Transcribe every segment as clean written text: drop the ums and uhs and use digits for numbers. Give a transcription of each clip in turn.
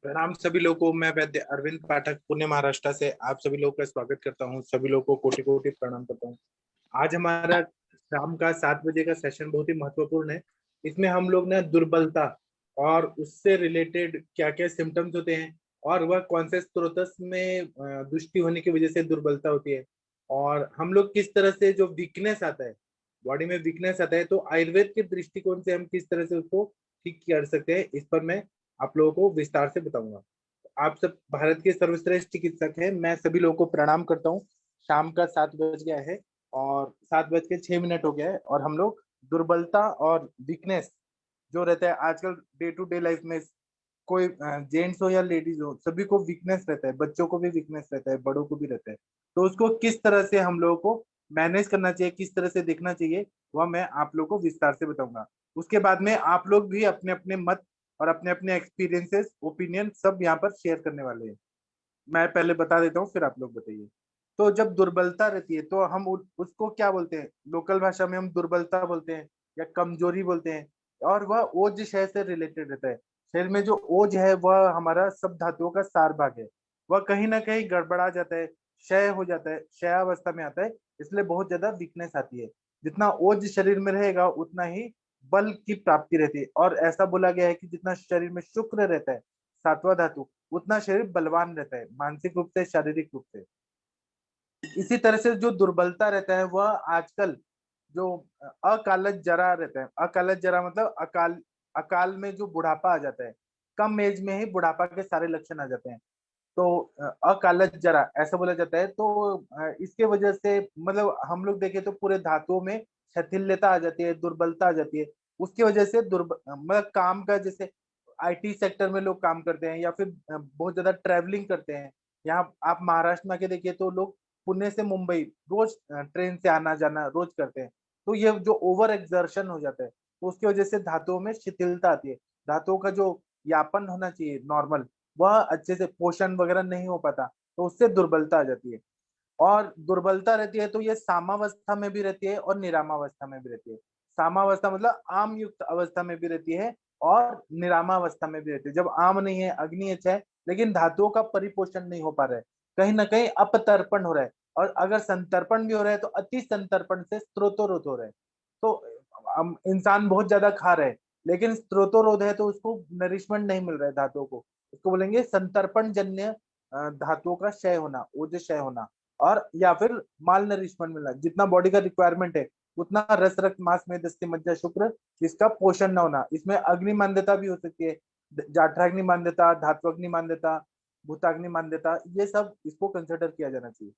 प्रणाम सभी लोगों को। मैं वैद्य अरविंद पाठक पुणे महाराष्ट्र से आप सभी लोगों का स्वागत करता हूँ। सभी लोगों को कोटि कोटि प्रणाम करता हूँ। आज हमारा शाम का 7 बजे का सेशन बहुत ही महत्वपूर्ण है। इसमें हम लोग ना दुर्बलता और उससे रिलेटेड क्या क्या सिम्टम्स होते हैं और वह कौन से स्रोतस में दुष्टि होने की वजह से दुर्बलता होती है, और हम लोग किस तरह से जो वीकनेस आता है, बॉडी में वीकनेस आता है, तो आयुर्वेद के दृष्टिकोण से हम किस तरह से उसको ठीक कर सकते हैं, इस पर मैं आप लोगों को विस्तार से बताऊंगा। आप सब भारत के सर्वश्रेष्ठ चिकित्सक हैं। मैं सभी लोगों को प्रणाम करता हूँ। शाम का 7 बज गया है और 7 बज के 6 मिनट हो गया है, और हम लोग दुर्बलता और वीकनेस जो रहता है आजकल डे टू डे लाइफ में, कोई जेंट्स हो या लेडीज हो, सभी को वीकनेस रहता है। बच्चों को भी वीकनेस रहता है, बड़ों को भी रहता है। तो उसको किस तरह से हम लोगों को मैनेज करना चाहिए, किस तरह से देखना चाहिए, वह मैं आप लोग को विस्तार से बताऊंगा। उसके बाद में आप लोग भी अपने अपने मत और अपने अपने एक्सपीरियंसेस, ओपिनियन सब यहाँ पर शेयर करने वाले हैं। मैं पहले बता देता हूँ, फिर आप लोग बताइए। तो जब दुर्बलता रहती है तो हम उसको क्या बोलते हैं, लोकल भाषा में हम दुर्बलता बोलते हैं या कमजोरी बोलते हैं। और वह ओज क्षय से रिलेटेड रहता है। शरीर में जो ओज है वह हमारा सब धातुओं का सार भाग है। वह कहीं ना कहीं गड़बड़ा जाता है, क्षय हो जाता है, क्षयावस्था में आता है। इसलिए बहुत ज्यादा वीकनेस आती है। जितना ओज शरीर में रहेगा उतना ही बल की प्राप्ति रहती है। और ऐसा बोला गया है कि जितना शरीर में शुक्र रहता है, सातवां धातु, उतना शरीर बलवान रहता है, मानसिक रूप से, शारीरिक रूप से। इसी तरह से जो दुर्बलता रहता है वह आजकल जो अकालज जरा रहता है, अकालज जरा मतलब अकाल, अकाल में जो बुढ़ापा आ जाता है, कम एज में ही बुढ़ापा के सारे लक्षण आ जाते हैं। तो अकालज जरा ऐसा बोला जाता है। तो इसके वजह से मतलब हम लोग देखें तो पूरे धातुओं में शिथिलता आ जाती है, दुर्बलता आ जाती है। उसकी वजह से मतलब काम का, जैसे आईटी सेक्टर में लोग काम करते हैं या फिर बहुत ज्यादा ट्रैवलिंग करते हैं। यहाँ आप महाराष्ट्र में आके देखिए तो लोग पुणे से मुंबई रोज ट्रेन से आना जाना रोज करते हैं। तो ये जो ओवर एक्सर्शन हो जाता है, तो उसकी वजह से धातुओं में शिथिलता आती है। धातुओं का जो यापन होना चाहिए नॉर्मल, वह अच्छे से पोषण वगैरह नहीं हो पाता, तो उससे दुर्बलता आ जाती है। और दुर्बलता रहती है तो ये सामावस्था में भी रहती है और निरामावस्था में भी रहती है। सामावस्था मतलब आम युक्त अवस्था में भी रहती है, और निरामावस्था में भी रहती है। जब आम नहीं है, अग्नि अच्छा है, लेकिन धातुओं का परिपोषण नहीं हो पा रहा है, कहीं ना कहीं अपतर्पण हो रहा है। और अगर संतर्पण भी हो रहा है तो अति संतर्पण से स्त्रोतोरोध हो रहा है। तो इंसान बहुत ज्यादा खा रहा है, लेकिन स्त्रोतोरोध है तो उसको नरिशमेंट नहीं मिल रहा है धातुओं को। उसको बोलेंगे संतर्पण जन्य धातुओं का क्षय होना, ऊर्जा क्षय होना। और या फिर माल नरिशमेंट मिलना, जितना बॉडी का रिक्वायरमेंट है उतना रस रक्त मांस में दस्ती मज्जा शुक्र, इसका पोषण न होना। इसमें अग्नि मान्यता भी हो सकती है, जाठराग्नि मान्यता, धात्वग्नि मान्यता, भूताग्नि मान्यता, ये सब इसको कंसिडर किया जाना चाहिए।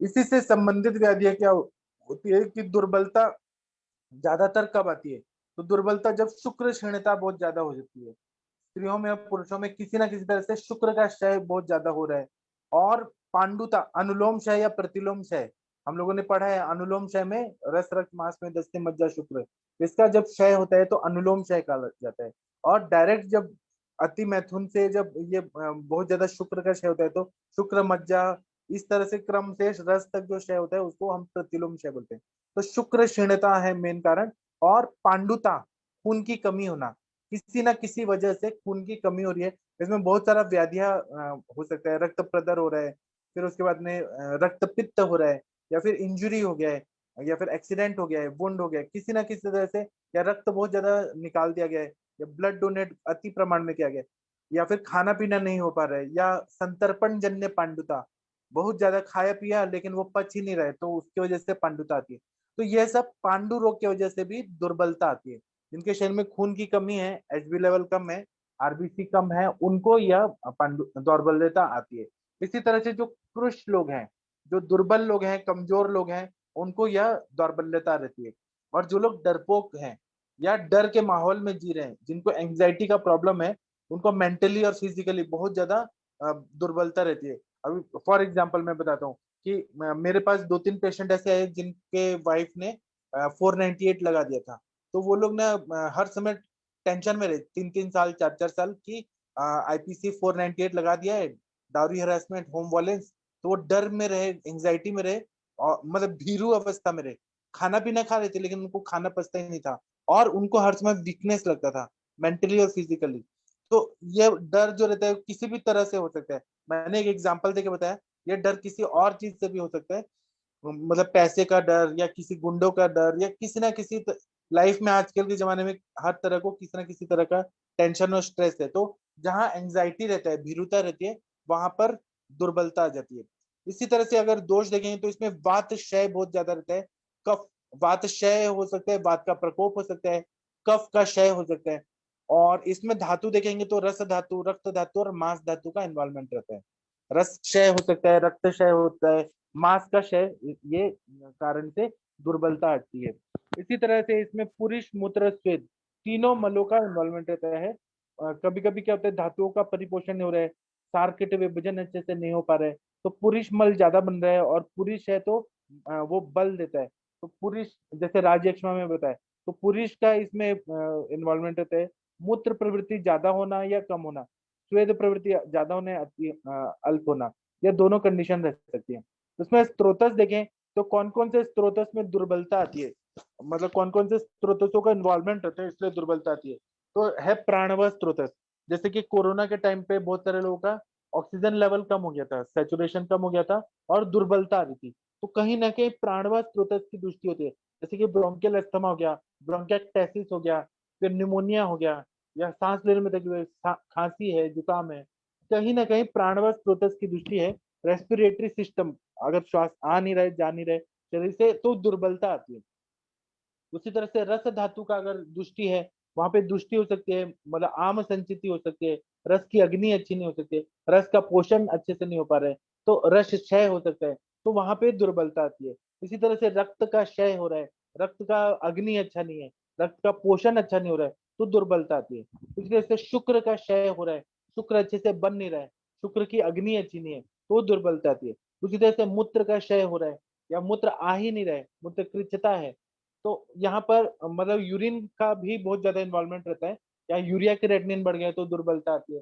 इसी से संबंधित व्याधियां क्या होती है कि दुर्बलता ज्यादातर कब आती है, तो दुर्बलता जब शुक्र क्षीणता बहुत ज्यादा हो जाती है। स्त्रियों में और पुरुषों में किसी ना किसी तरह से शुक्र का क्षय बहुत ज्यादा हो रहा है। और पांडुता, अनुलोम क्षय या प्रतिलोम क्षय, हम लोगों ने पढ़ा है अनुलोम क्षय में रस रक्त मांस में दस्ते मज्जा शुक्र, इसका जब क्षय होता है तो अनुलोम क्षय कहा जाता है। और डायरेक्ट जब अति मैथुन से जब ये बहुत ज्यादा शुक्र का क्षय होता है तो शुक्र मज्जा, इस तरह से क्रम से रस तक जो क्षय होता है उसको हम प्रतिलोम क्षय बोलते हैं। तो शुक्र क्षीणता है मेन कारण। और पांडुता, खून की कमी होना, किसी ना किसी वजह से खून की कमी हो रही है। इसमें बहुत सारा व्याधियां हो सकता है, रक्त प्रदर हो रहा है, फिर उसके बाद में रक्त पित्त हो रहा है, या फिर इंजुरी हो गया है, या फिर एक्सीडेंट हो गया है, वुंड हो गया है किसी ना किसी तरह से, या रक्त बहुत ज्यादा निकाल दिया गया है, या ब्लड डोनेट अति प्रमाण में किया गया है, या फिर खाना पीना नहीं हो पा रहा है, या संतर्पण जन्य पांडुता, बहुत ज्यादा खाया पिया लेकिन वो पच ही नहीं रहे, तो उसकी वजह से पांडुता आती है। तो यह सब पांडु रोग की वजह से भी दुर्बलता आती है। जिनके शरीर में खून की कमी है, एचबी लेवल कम है, आरबीसी कम है, उनको यह पांडु दौर्बल्यता आती है। इसी तरह से जो कृष लोग हैं, जो दुर्बल लोग हैं, कमजोर लोग हैं, उनको यह दौर्बल्यता रहती है। और जो लोग डरपोक हैं या डर के माहौल में जी रहे हैं, जिनको एंग्जाइटी का प्रॉब्लम है, उनको मेंटली और फिजिकली बहुत ज्यादा दुर्बलता रहती है। अभी फॉर एग्जाम्पल मैं बताता हूँ कि मेरे पास 2-3 पेशेंट ऐसे आए जिनके वाइफ ने 498 लगा दिया था। तो वो लोग ना हर समय टेंशन में रहे, 3-3 साल, 4-4 साल की आईपीसी 498 लगा दिया है, डाउरी हरासमेंट, होम वायलेंस। तो वो डर में रहे, एंग्जाइटी में रहे, और मतलब भीरू अवस्था में रहे। खाना पीना खा रहे थे लेकिन उनको खाना पचता ही नहीं था, और उनको हर समय वीकनेस लगता था, मेंटली और फिजिकली। तो ये डर जो रहता है किसी भी तरह से हो सकता है। मैंने एक एग्जांपल देके बताया, ये डर किसी और चीज से भी हो सकता है, मतलब पैसे का डर या किसी गुंडों का डर या किसी ना किसी लाइफ में आजकल के जमाने में हर तरह को किसी ना किसी तरह का टेंशन और स्ट्रेस है। तो जहाँ एंजाइटी रहता है, भीरुता रहती है, वहां पर दुर्बलता आ जाती है। इसी तरह से अगर दोष देखेंगे तो इसमें वात क्षय बहुत ज्यादा रहता है। कफ, वात क्षय हो सकता है, वात का प्रकोप हो सकता है, कफ का क्षय हो सकता है। और इसमें धातु देखेंगे तो रस धातु, रक्त धातु और मांस धातु का इन्वॉल्वमेंट रहता है। रस क्षय हो सकता है, रक्त क्षय होता है, मांस का क्षय, ये कारण से दुर्बलता आती है। इसी तरह से इसमें पुरुष मूत्र स्वेद तीनों मलों का इन्वॉल्वमेंट रहता है। कभी कभी क्या होता है, धातुओं का परिपोषण नहीं हो रहा है, सार्किट विभाजन अच्छे से नहीं हो पा रहा है, तो पुरुष मल ज्यादा बन रहा है, और पुरुष है तो वो बल देता है। तो पुरुष, जैसे राजयक्ष्मा में बताया, तो पुरुष का इसमें इन्वॉल्वमेंट रहता है। मूत्र प्रवृत्ति ज्यादा होना या कम होना, स्वेद प्रवृत्ति ज्यादा होना या अल्प होना, ये दोनों कंडीशन रह सकती है। उसमें स्त्रोतस देखें तो कौन कौन से स्त्रोतस में दुर्बलता आती है, मतलब कौन कौन से स्त्रोतसों का इन्वॉल्वमेंट रहता है इसलिए दुर्बलता आती है। तो है प्राणव स्त्रोतस। जैसे कि कोरोना के टाइम पे बहुत सारे लोगों का ऑक्सीजन लेवल कम हो गया था, सेचुरेशन कम हो गया था, और दुर्बलता आ रही थी। तो कहीं ना कहीं प्राणव स्त्रोतस की दृष्टि होती है। जैसे कि ब्रोंकियल अस्थमा हो गया, ब्रोंकियाक्टेसिस हो गया, फिर निमोनिया हो गया, या सांस लेने में तकलीफ, खांसी है, जुकाम है, कहीं ना कहीं प्राणव स्त्रोतस की दृष्टि है। रेस्पिरेटरी सिस्टम, अगर श्वास आ नहीं रहे, जा नहीं रहे शरीर से, तो दुर्बलता आती है। उसी तरह से रस धातु का अगर दृष्टि है, वहां पे दृष्टि हो सकती है, मतलब आम संचिति हो सकती है, रस की अग्नि अच्छी नहीं हो सकती, रस का पोषण अच्छे से नहीं हो पा रहा है, तो रस क्षय हो सकता है, तो वहां पे दुर्बलता आती है। इसी तरह से रक्त का क्षय हो रहा है, रक्त का अग्नि अच्छा नहीं है, रक्त का पोषण अच्छा नहीं हो रहा है, तो दुर्बलता आती है। इसी तरह से शुक्र का क्षय हो रहा है, शुक्र अच्छे से बन नहीं रहा है, शुक्र की अग्नि अच्छी नहीं है, तो दुर्बलता आती है। उसी तरह से मूत्र का क्षय हो रहा है, या मूत्र आ ही नहीं रहा है, मूत्र कृच्छता है, तो यहाँ पर मतलब यूरिन का भी बहुत ज्यादा इन्वॉल्वमेंट रहता है, या यूरिया के रेटनिन बढ़ गया तो दुर्बलता आती है।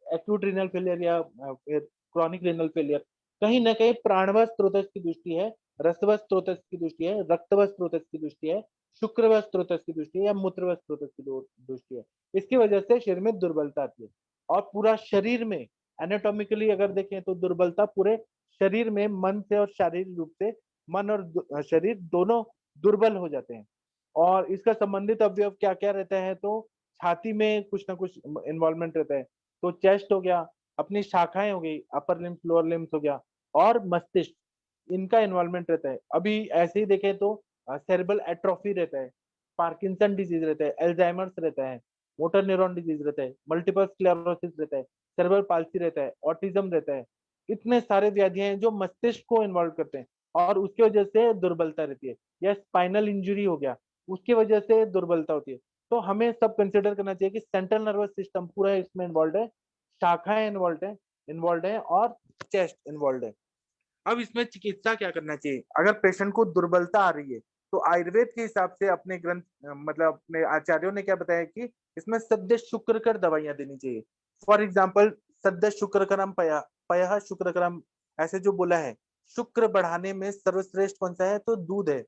एक्यूट रीनल फेलियर या फिर क्रॉनिक रीनल फेलियर, कहीं ना कहीं प्राणव स्त्रोतस की दृष्टि है, रसव स्त्रोतस की दृष्टि है, रक्तव स्त्रोतस की दृष्टि है, शुक्रव स्त्रोतस की दृष्टि है, या मूत्रव स्त्रोतस की दृष्टि है। इसकी वजह से शरीर में दुर्बलता आती है। और पूरा शरीर में एनाटोमिकली अगर देखें तो दुर्बलता पूरे शरीर में मन से और शारीरिक रूप से, मन और शरीर दोनों दुर्बल हो जाते हैं। और इसका संबंधित अवयव क्या क्या रहता है, तो छाती में कुछ ना कुछ इन्वॉल्वमेंट रहता है, तो चेस्ट हो गया, अपनी शाखाएं हो गई, अपर लिम्स लोअर लिम्स हो गया, और मस्तिष्क, इनका इन्वॉल्वमेंट रहता है। अभी ऐसे ही देखें तो सेरेब्रल एट्रोफी रहता है, पार्किंसन डिजीज रहता है, एल्जाइमर्स रहता है, मोटर न्यूरॉन डिजीज रहता है, मल्टीपल स्क्लेरोसिस रहता है, सेरेब्रल पाल्सी रहता है, ऑटिज्म रहता है। इतने सारे व्याधियां हैं जो मस्तिष्क को इन्वॉल्व करते हैं, और उसकी वजह से दुर्बलता रहती है। या स्पाइनल इंजुरी हो गया, उसकी वजह से दुर्बलता होती है। तो हमें सब कंसिडर करना चाहिए कि सेंट्रल नर्वस सिस्टम पूरा इसमें इन्वॉल्व है, शाखाएं इन्वॉल्व है और चेस्ट इन्वॉल्व है। अब इसमें चिकित्सा क्या करना चाहिए, अगर पेशेंट को दुर्बलता आ रही है, तो आयुर्वेद के हिसाब से अपने ग्रंथ, मतलब अपने आचार्यों ने क्या बताया कि इसमें सद्य शुक्रकर दवाइयां देनी चाहिए। फॉर एग्जाम्पल, सद्य शुक्रकरम पया, पया शुक्रकरम, ऐसे जो बोला है। शुक्र बढ़ाने में सर्वश्रेष्ठ कौन सा है, तो दूध है।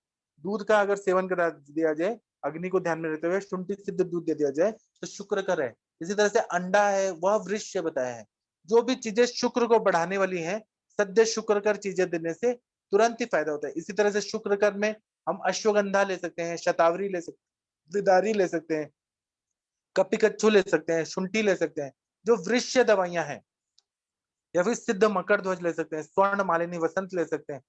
दूध का अगर सेवन करा दिया जाए, अग्नि को ध्यान में रखते हुए शुंठी सिद्ध दूध दे दिया जाए, तो शुक्रकर है। इसी तरह से अंडा है, वह वृक्ष बताया है। जो भी चीजें शुक्र को बढ़ाने वाली हैं, सद्य शुक्रकर चीजें देने से तुरंत ही फायदा होता है। इसी तरह से शुक्रकर में हम अश्वगंधा ले सकते हैं, शतावरी ले सकते हैं, विदारी ले सकते हैं, कपिकच्छु ले सकते हैं, शुंठी ले सकते हैं, जो वृक्ष दवाइयां हैं। या फिर सिद्ध मकर ध्वज ले सकते हैं, स्वर्ण मालिनी वसंत ले सकते हैं,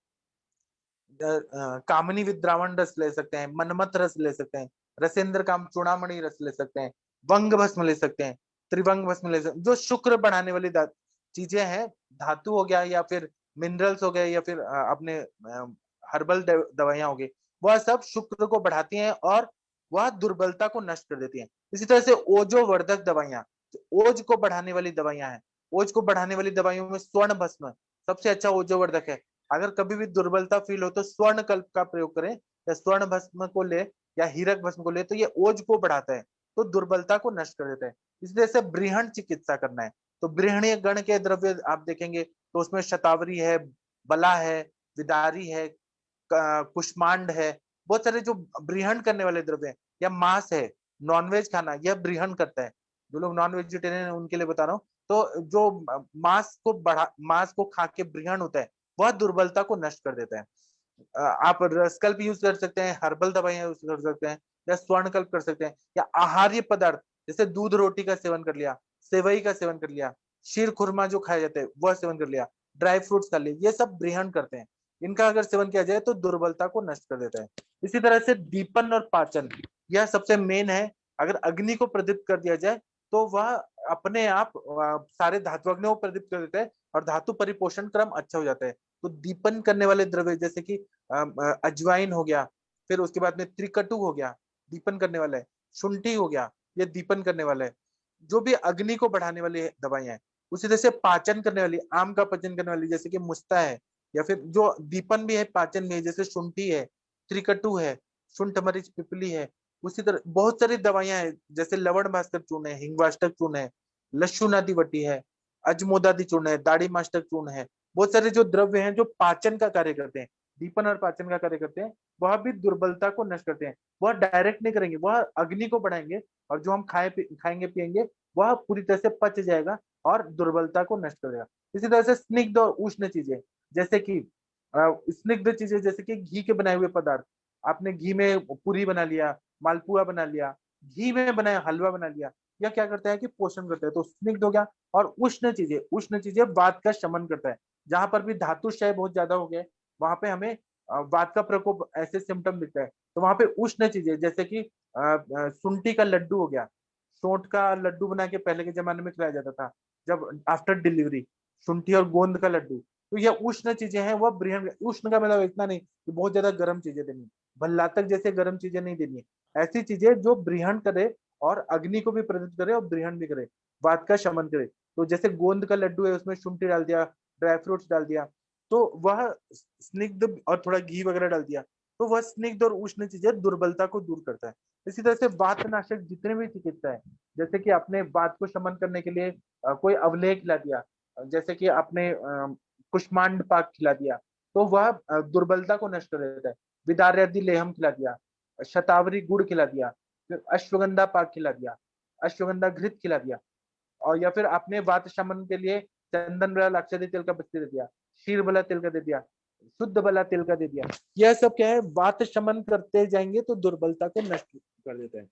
कामनी विद्रावण रस ले सकते हैं, मनमत रस ले सकते हैं, रसेंद्र काम चूड़ामणि रस ले सकते हैं, वंग भस्म ले सकते हैं, त्रिवंग भस्म ले सकते हैं। जो शुक्र बढ़ाने वाली चीजें हैं, धातु हो गया या फिर मिनरल्स हो गए, या फिर अपने हर्बल दवाइयां हो गई, वह सब शुक्र को बढ़ाती हैं और वह दुर्बलता को नष्ट कर देती हैं। इसी तरह से ओजोवर्धक दवाइयां, ओज को बढ़ाने वाली दवाइयां हैं, ओज को बढ़ाने वाली दवाइयों में स्वर्ण भस्म सबसे अच्छा ओजोवर्धक है। अगर कभी भी दुर्बलता फील हो तो स्वर्ण कल्प का प्रयोग करें, या स्वर्ण भस्म को ले, या हीरक भस्म को ले, तो ये ओज को बढ़ाता है, तो दुर्बलता को नष्ट कर देता है। इसलिए से बृहण चिकित्सा करना है। तो बृहणीय गण के द्रव्य आप देखेंगे तो उसमें शतावरी है, बला है, विदारी है, कुष्मांड है, बहुत सारे जो बृहण करने वाले द्रव्य हैं। या मांस है, नॉनवेज खाना, यह बृहण करता है। जो लोग नॉन वेजिटेरियन है उनके लिए बता रहा हूँ। तो जो मांस को खा के बृहण होता है, वह दुर्बलता को नष्ट कर देता है। आप रसकल्प यूज कर सकते हैं, हर्बल दवाइयां यूज कर सकते हैं, या स्वर्णकल्प कर सकते हैं, या आहार्य पदार्थ जैसे दूध रोटी का सेवन कर लिया, सेवई का सेवन कर लिया, शीर खुरमा जो खाया जाता है वह सेवन कर लिया, ड्राई फ्रूट्स खा लिए, ये सब बृहण करते हैं। इनका अगर सेवन किया जाए तो दुर्बलता को नष्ट कर देता है। इसी तरह से दीपन और पाचन, यह सबसे मेन है। अगर अग्नि को प्रदीप्त कर दिया जाए तो वह अपने आप सारे धातुअग्नियों को प्रदीप्त कर देता है और धातु परिपोषण क्रम अच्छा हो जाता है। तो दीपन करने वाले द्रव्य जैसे कि अजवाइन हो गया, फिर उसके बाद में त्रिकटु हो गया, दीपन करने वाला है, शुंठी हो गया, ये दीपन करने वाला है। जो भी अग्नि को बढ़ाने वाली दवाइयां हैं, उसी तरह से पाचन करने वाली, आम का पाचन करने वाली जैसे कि मुस्ता है, या फिर जो दीपन भी है पाचन में जैसे शुंठी है, त्रिकटु है, शुंठ मरीच पिपली है। उसी तरह बहुत सारी दवाइयां हैं जैसे लवण भास्कर चूर्ण है, हिंगवाष्टक चूर्ण है, लक्षुनादि वटी है, अजमोदादि चूर्ण है, दाढ़ी मास्टक चूर्ण है। बहुत सारे जो द्रव्य हैं जो पाचन का कार्य करते हैं, दीपन और पाचन का कार्य करते हैं, वह भी दुर्बलता को नष्ट करते हैं। वह डायरेक्ट नहीं करेंगे, वह अग्नि को बढ़ाएंगे, और जो हम खाएंगे पिएंगे वह पूरी तरह से पच जाएगा और दुर्बलता को नष्ट करेगा। इसी तरह से स्निग्ध और उष्ण चीजें जैसे कि स्निग्ध चीजें जैसे कि घी के बनाए हुए पदार्थ, आपने घी में पूरी बना लिया, मालपुआ बना लिया, घी में बनाया हलवा बना लिया, यह क्या करता है कि पोषण करता है। तो स्निग्ध हो गया। और उष्ण चीजें वात का शमन करता है। जहां पर भी धातु क्षय बहुत ज्यादा हो गया, वहां पे हमें वात का प्रकोप ऐसे सिम्टम दिखता है। तो वहां पे उष्ण चीजें जैसे कि शुंठी का लड्डू हो गया, सोंठ का लड्डू बना के पहले के जमाने में खिलाया जाता था जब आफ्टर डिलीवरी, शुंठी और गोंद का लड्डू। तो ये उष्ण चीजें हैं, वह बृहण। उष्ण का मतलब इतना नहीं कि बहुत ज्यादा गर्म चीजें देनी, भल्लातक जैसे गर्म चीजें नहीं देनी, ऐसी चीजें जो बृहण करे और अग्नि को भी प्रदीप्त करे और बृहण भी करे, वात का शमन करे। तो जैसे गोंद का लड्डू है, उसमें शुंठी डाल दिया, ड्राई फ्रूट्स डाल दिया, तो वह स्निग्ध और थोड़ा घी वगैरह डाल दिया, तो वह स्निग्ध और उष्ण चीजें दुर्बलता को दूर करता है। इसी तरह से वातनाशक जितने भी चिकित्सा है, जैसे कि आपने वात को शमन करने के लिए कोई अवलेह खिला दिया, जैसे कि आपने कुष्मांड पाक खिला दिया, तो वह दुर्बलता को नष्ट कर देता है। विदार्यादि लेहम खिला दिया, शतावरी गुड़ खिला दिया, फिर अश्वगंधा पाक खिला दिया, अश्वगंधा घृत खिला दिया, और या फिर आपने वात शमन के लिए चंदन बला लाक्षादी तेल का बस्ती दे दिया, शीर बला तेल का दे दिया, शुद्ध बला तेल का दे दिया। यह सब क्या है, वात शमन करते जाएंगे तो दुर्बलता को नष्ट कर देता है।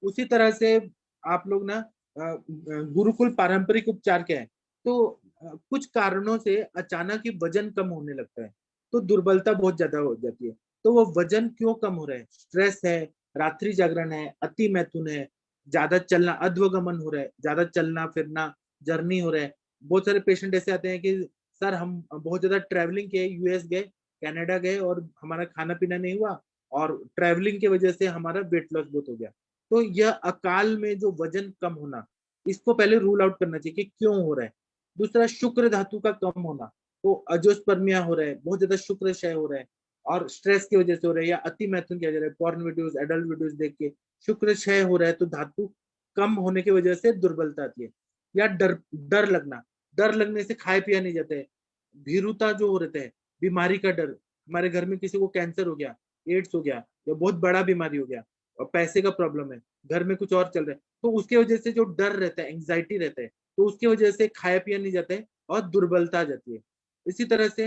उसी तरह से आप लोग ना गुरुकुल पारंपरिक उपचार क्या है, तो कुछ कारणों से अचानक ही वजन कम होने लगता है, तो दुर्बलता बहुत ज्यादा हो जाती है। तो वो वजन क्यों कम हो रहा है? स्ट्रेस है, रात्रि जागरण है, अति मैथुन है, ज्यादा चलना, अध्वगमन हो रहा है, ज्यादा चलना फिरना, जर्नी हो रहा है। बहुत सारे पेशेंट ऐसे आते हैं कि सर हम बहुत ज्यादा ट्रैवलिंग किए, यूएस गए, कनाडा गए, और हमारा खाना पीना नहीं हुआ, और ट्रैवलिंग की वजह से हमारा वेट लॉस बहुत हो गया। तो यह अकाल में जो वजन कम होना, इसको पहले रूल आउट करना चाहिए कि क्यों हो रहा है। दूसरा, शुक्र धातु का कम होना, तो अजोस्पर्मिया हो रहा है, बहुत ज्यादा शुक्र क्षय हो रहा है, और स्ट्रेस की वजह से हो रहा है, या अति मैथुन किया जा रहा है, पॉर्न वीडियोस, एडल्ट वीडियोस देख के शुक्र क्षय हो रहा है, तो धातु कम होने की वजह से दुर्बलता आती है। या डर डर लगना, डर लगने से खाए पिया नहीं जाता है। भीरुता जो हो रहता है, बीमारी का डर, हमारे घर में किसी को कैंसर हो गया, एड्स हो गया, या बहुत बड़ा बीमारी हो गया, और पैसे का प्रॉब्लम है, घर में कुछ और चल रहा है, तो उसके वजह से जो डर रहता है, एंग्जाइटी रहता है, तो उसकी वजह से खाया पिया नहीं जाता है और दुर्बलता आ जाती है। इसी तरह से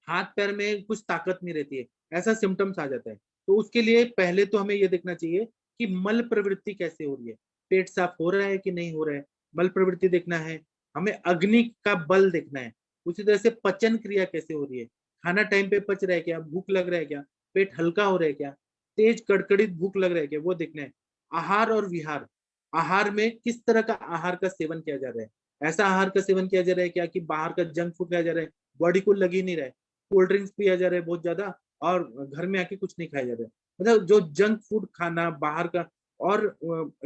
हाथ पैर में कुछ ताकत नहीं रहती है, ऐसा सिम्टम्स आ जाता है। तो उसके लिए पहले तो हमें ये देखना चाहिए कि मल प्रवृत्ति कैसे हो रही है, पेट साफ हो रहा है कि नहीं हो रहा है, मल प्रवृत्ति देखना है। हमें अग्नि का बल देखना है। उसी तरह से पचन क्रिया कैसे हो रही है, खाना टाइम पे पच रहा है क्या, भूख लग रहा है क्या, पेट हल्का हो रहा है क्या, तेज कड़कड़ित भूख लग रहा है क्या, वो देखना है। आहार और विहार, आहार में किस तरह का आहार का सेवन किया जा रहा है, ऐसा आहार का सेवन किया जा रहा है क्या कि बाहर का जंक फूड खाया जा रहा है, बॉडी को लग ही नहीं रहा है, कोल्ड ड्रिंक्स पिया जा रहा है बहुत ज्यादा, और घर में आके कुछ नहीं खाया जा रहा है। मतलब जो जंक फूड खाना बाहर का, और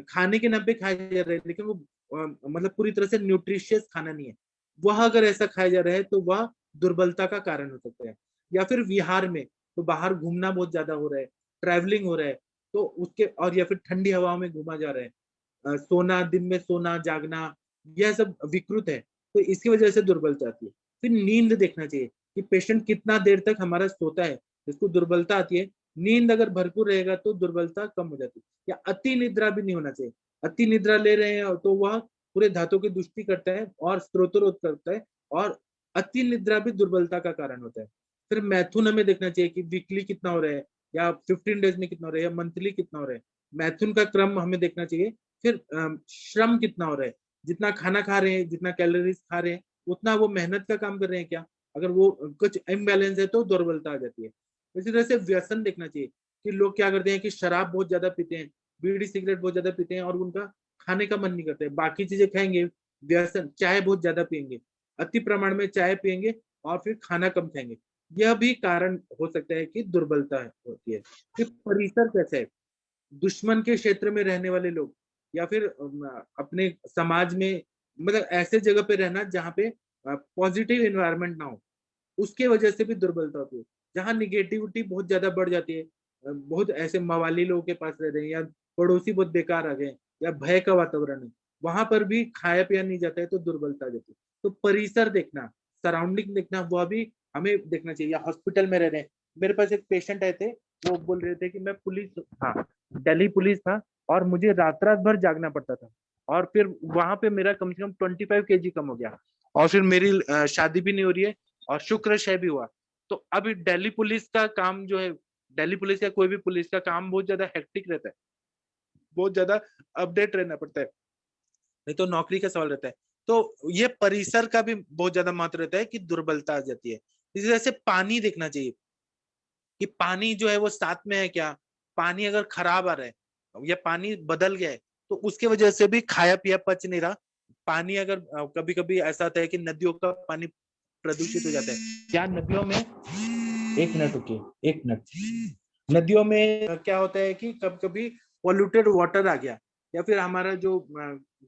खाने के नाम पे खाया जा रहा है, लेकिन वो मतलब पूरी तरह से न्यूट्रिशियस खाना नहीं है, वह अगर ऐसा खाया जा रहा है तो वह दुर्बलता का कारण हो सकता है। या फिर विहार में, तो बाहर घूमना बहुत ज्यादा हो रहा है, ट्रैवलिंग हो रहा है, तो उसके, और या फिर ठंडी हवाओं में घूमा जा रहा है, सोना, दिन में सोना जागना, यह सब विकृत है, तो इसकी वजह से दुर्बलता आती है। फिर नींद देखना चाहिए कि पेशेंट कितना देर तक हमारा सोता है, जिसको दुर्बलता आती है। नींद अगर भरपूर रहेगा तो दुर्बलता कम हो जाती है। या अति निद्रा भी नहीं होना चाहिए। अति निद्रा ले रहे हैं तो वह पूरे धातु की दुष्टि करता है और स्त्रोतरोध करता है, और अति निद्रा भी दुर्बलता का कारण होता है। फिर मैथुन हमें देखना चाहिए कि वीकली कितना हो रहा है, या 15 डेज में कितना हो रहा है, या मंथली कितना हो रहा है। मैथुन का क्रम हमें देखना चाहिए। फिर श्रम कितना हो रहा है, जितना खाना खा रहे हैं, जितना कैलोरीज खा रहे हैं, उतना वो मेहनत का काम कर रहे हैं क्या। अगर वो कुछ इम्बैलेंस है तो दुर्बलता आ जाती है। इसी तरह से व्यसन देखना चाहिए कि लोग क्या करते हैं कि शराब बहुत ज्यादा पीते हैं, बीड़ी सिगरेट बहुत ज्यादा पीते हैं, और उनका खाने का मन नहीं करता है, बाकी चीजें खाएंगे। व्यसन, चाय बहुत ज्यादा पियेंगे, अति प्रमाण में चाय पियेंगे, और फिर खाना कम खाएंगे। यह भी कारण हो सकता है कि दुर्बलता होती है। फिर परिसर कैसा है, दुश्मन के क्षेत्र में रहने वाले लोग, या फिर अपने समाज में, मतलब ऐसे जगह पे रहना जहाँ पे पॉजिटिव एनवायरनमेंट ना हो, उसके वजह से भी दुर्बलता होती है। जहाँ निगेटिविटी बहुत ज्यादा बढ़ जाती है, बहुत ऐसे मवाली लोगों के पास रह रहे हैं, या पड़ोसी बहुत बेकार आ गए, या भय का वातावरण है, वहां पर भी खाया पिया नहीं जाता है तो दुर्बलता आ जाती है। तो परिसर देखना, सराउंडिंग देखना, वह भी हमें देखना चाहिए। या हॉस्पिटल में रह रहे हैं, मेरे पास एक पेशेंट आए थे, वो बोल रहे थे कि मैं पुलिस, हाँ, दिल्ली पुलिस था, और मुझे रात रात भर जागना पड़ता था, और फिर वहां पे मेरा कम से कम 25 kg कम हो गया, और फिर मेरी शादी भी नहीं हो रही है, और शुक्र शय भी हुआ। तो अभी दिल्ली पुलिस का काम जो है, दिल्ली पुलिस या कोई भी पुलिस का काम बहुत ज्यादा हेक्टिक रहता है, बहुत ज्यादा अपडेट रहना पड़ता है, नहीं तो नौकरी का सवाल रहता है। तो ये परिसर का भी बहुत ज्यादा महत्व रहता है कि दुर्बलता आ जाती है। इसी तरह से पानी देखना चाहिए कि पानी जो है वो साथ में है क्या। पानी अगर खराब आ रहा है या पानी बदल गया है, तो उसके वजह से भी खाया पिया पच नहीं रहा। पानी अगर कभी कभी ऐसा होता है कि नदियों का पानी प्रदूषित हो जाता है, क्या नदियों में, एक मिनट रुकिए, एक मिनट। नदियों में क्या होता है कि कभी कभी पॉल्यूटेड वाटर आ गया, या फिर हमारा जो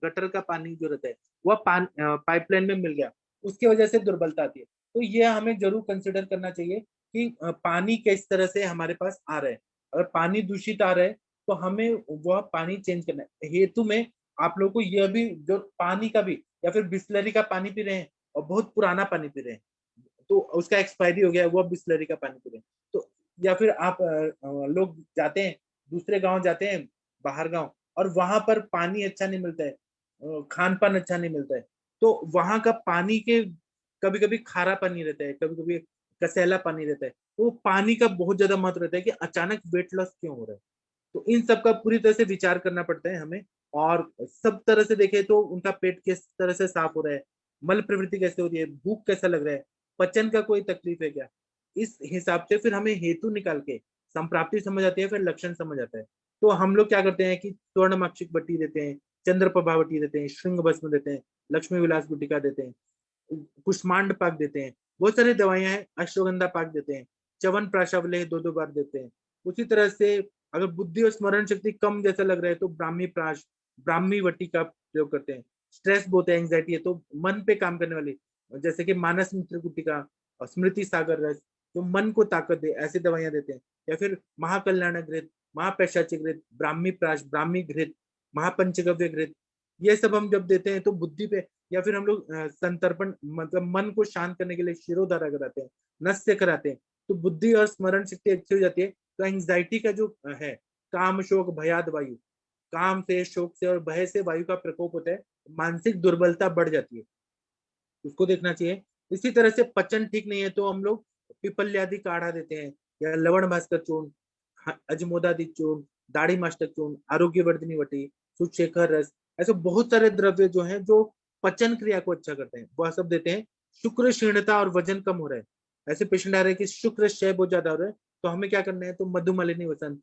गटर का पानी जो रहता है वह पाइपलाइन में मिल गया, उसकी वजह से दुर्बलता आती है। तो ये हमें जरूर कंसिडर करना चाहिए कि पानी किस तरह से हमारे पास आ रहा है। अगर पानी दूषित आ रहा है तो हमें वह पानी चेंज करना है। हेतु में आप लोग को यह भी, जो पानी का भी, या फिर बिस्लरी का पानी पी रहे हैं और बहुत पुराना पानी पी रहे हैं, तो उसका एक्सपायरी हो गया है, वो बिस्लरी का पानी पी रहे हैं, तो या फिर आप लोग जाते हैं, दूसरे गांव जाते हैं, बाहर गांव, और वहां पर पानी अच्छा नहीं मिलता है, खान पान अच्छा नहीं मिलता है, तो वहां का पानी के कभी कभी खारा पानी रहता है, कभी कभी कसैला पानी रहता है, तो पानी का बहुत ज्यादा महत्व रहता है कि अचानक वेट लॉस क्यों हो रहा है। तो इन सब का पूरी तरह से विचार करना पड़ता है हमें, और सब तरह से देखें तो उनका पेट किस तरह से साफ हो रहा है, मल प्रवृत्ति कैसे हो रही है, भूख कैसा लग रहा है, पचन का कोई तकलीफ है क्या। इस हिसाब से फिर हमें हेतु निकाल के संप्राप्ति समझ आती है, फिर लक्षण समझ आता है। तो हम लोग क्या करते हैं कि स्वर्ण माक्षिक बट्टी देते हैं, चंद्र प्रभावटी देते हैं, श्रृंग भस्म देते हैं, लक्ष्मी विलास गुटिका देते हैं, कुष्मांड पाक देते हैं, बहुत सारी दवाइयां हैं, अश्वगंधा पाक देते हैं, च्यवन प्राशावलेह 2-2 बार देते हैं। उसी तरह से अगर बुद्धि और स्मरण शक्ति कम जैसा लग रहा है तो ब्राह्मी प्राश, ब्राह्मी वटी का प्रयोग करते हैं। स्ट्रेस बहुत है, एंग्जाइटी है, तो मन पे काम करने वाली, जैसे कि मानस मित्र गुटिका और स्मृति सागर रस, जो मन को ताकत दे, ऐसी दवाइयां देते हैं। या फिर महाकल्याण घृत, महापैशाची घृत, ब्राह्मी प्राश, ब्राह्मी घृत, महापंचगव्य घृत, ये सब हम जब देते हैं तो बुद्धि पे, या फिर हम लोग संतर्पण, मतलब मन को शांत करने के लिए शिरोधारा कराते हैं, नस्य कराते हैं, तो बुद्धि और स्मरण शक्ति अच्छी हो जाती है। तो एंग्जाइटी का जो है, काम शोक भयाद वायु, काम से, शोक से और भय से वायु का प्रकोप होता है, मानसिक दुर्बलता बढ़ जाती है, उसको देखना चाहिए। इसी तरह से पचन ठीक नहीं है तो हम लोग पिपल्यादि काढ़ा देते हैं, या लवण भास्कर चूर्ण, अजमोदादि चूर्ण, दाढ़ी मास्टक चूर्ण, आरोग्य वर्धिनी वटी, सुशेखर रस, ऐसे बहुत सारे द्रव्य जो हैं जो पचन क्रिया को अच्छा करते हैं, वह सब देते हैं। शुक्र क्षीणता और वजन कम हो रहा है, ऐसे पेशेंट आ रहे हैं कि शुक्र क्षय बहुत ज्यादा हो रहा है, तो हमें क्या करना है, तो मधुमालिनी वसन,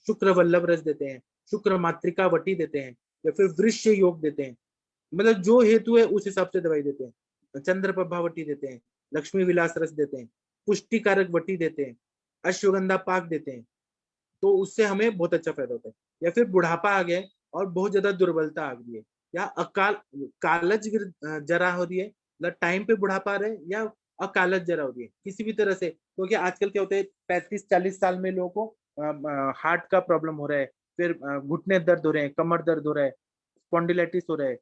शुक्र वल्लभ रस देते हैं, शुक्र मातृका वटी देते हैं, या फिर वृक्ष योग देते हैं। मतलब जो हेतु है उस हिसाब से दवाई देते हैं। चंद्र प्रभावटी देते हैं, लक्ष्मी विलास रस देते हैं, पुष्टिकारक वटी देते हैं, अश्वगंधा पाक देते हैं, तो उससे हमें बहुत अच्छा फायदा होता है। या फिर बुढ़ापा आ गया और बहुत ज्यादा दुर्बलता आ गई है, या अकाल कालज जरा हो रही है, मतलब टाइम पे बुढ़ापा आ रहा है, या अकालज जरा हो रही है किसी भी तरह से, क्योंकि आजकल क्या होता है 35-40 साल में लोगों को हार्ट का प्रॉब्लम हो रहा है, फिर घुटने दर्द हो रहे हैं, कमर दर्द हो रहा है, स्पॉन्डिलाइटिस हो रहा है,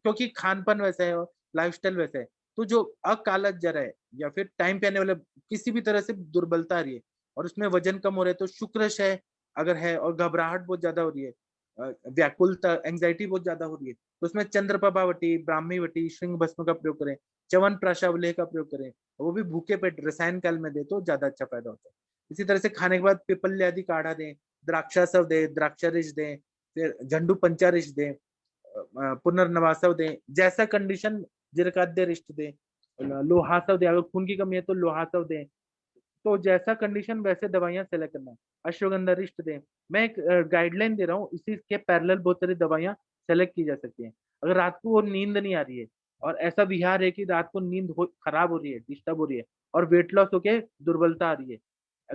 क्योंकि खान पान वैसा है और लाइफस्टाइल वैसा है। तो जो अकालज जरा है, या फिर टाइम पे आने वाले किसी भी तरह से दुर्बलता आ रही है, और उसमें वजन कम हो रहा है, तो शुक्र शय अगर है और घबराहट बहुत ज्यादा हो रही है, व्याकुलता, एंजाइटी बहुत ज्यादा हो रही है, तो उसमें चंद्रप्रभा वटी, ब्राह्मी वटी, श्रृंग भस्म का प्रयोग करें, च्यवन प्राशावलेह का प्रयोग करें, वो भी भूखे पेट रसायन काल में दे तो ज्यादा अच्छा फायदा होता है। इसी तरह से खाने के बाद पिपल्य आदि काढ़ा दें, द्राक्षासव दें, द्राक्षारिश दें, फिर झंडू पंचारिश दें, पुनर्नवासव दें, जैसा कंडीशन जीरकाद्य रिष्ट दें, लोहासव दें, अगर खून की कमी है तो लोहासव दें, तो जैसा कंडीशन वैसे दवाइयां सेलेक्ट करना है। अश्वगंधा रिष्ट दें। मैं एक गाइडलाइन दे रहा हूँ, इसी के पैरेलल बहुत सारी दवाइयां सेलेक्ट की जा सकती हैं। अगर रात को नींद नहीं आ रही है और ऐसा विहार है कि रात को नींद खराब हो रही है, डिस्टर्ब हो रही है और वेट लॉस होके दुर्बलता आ रही है,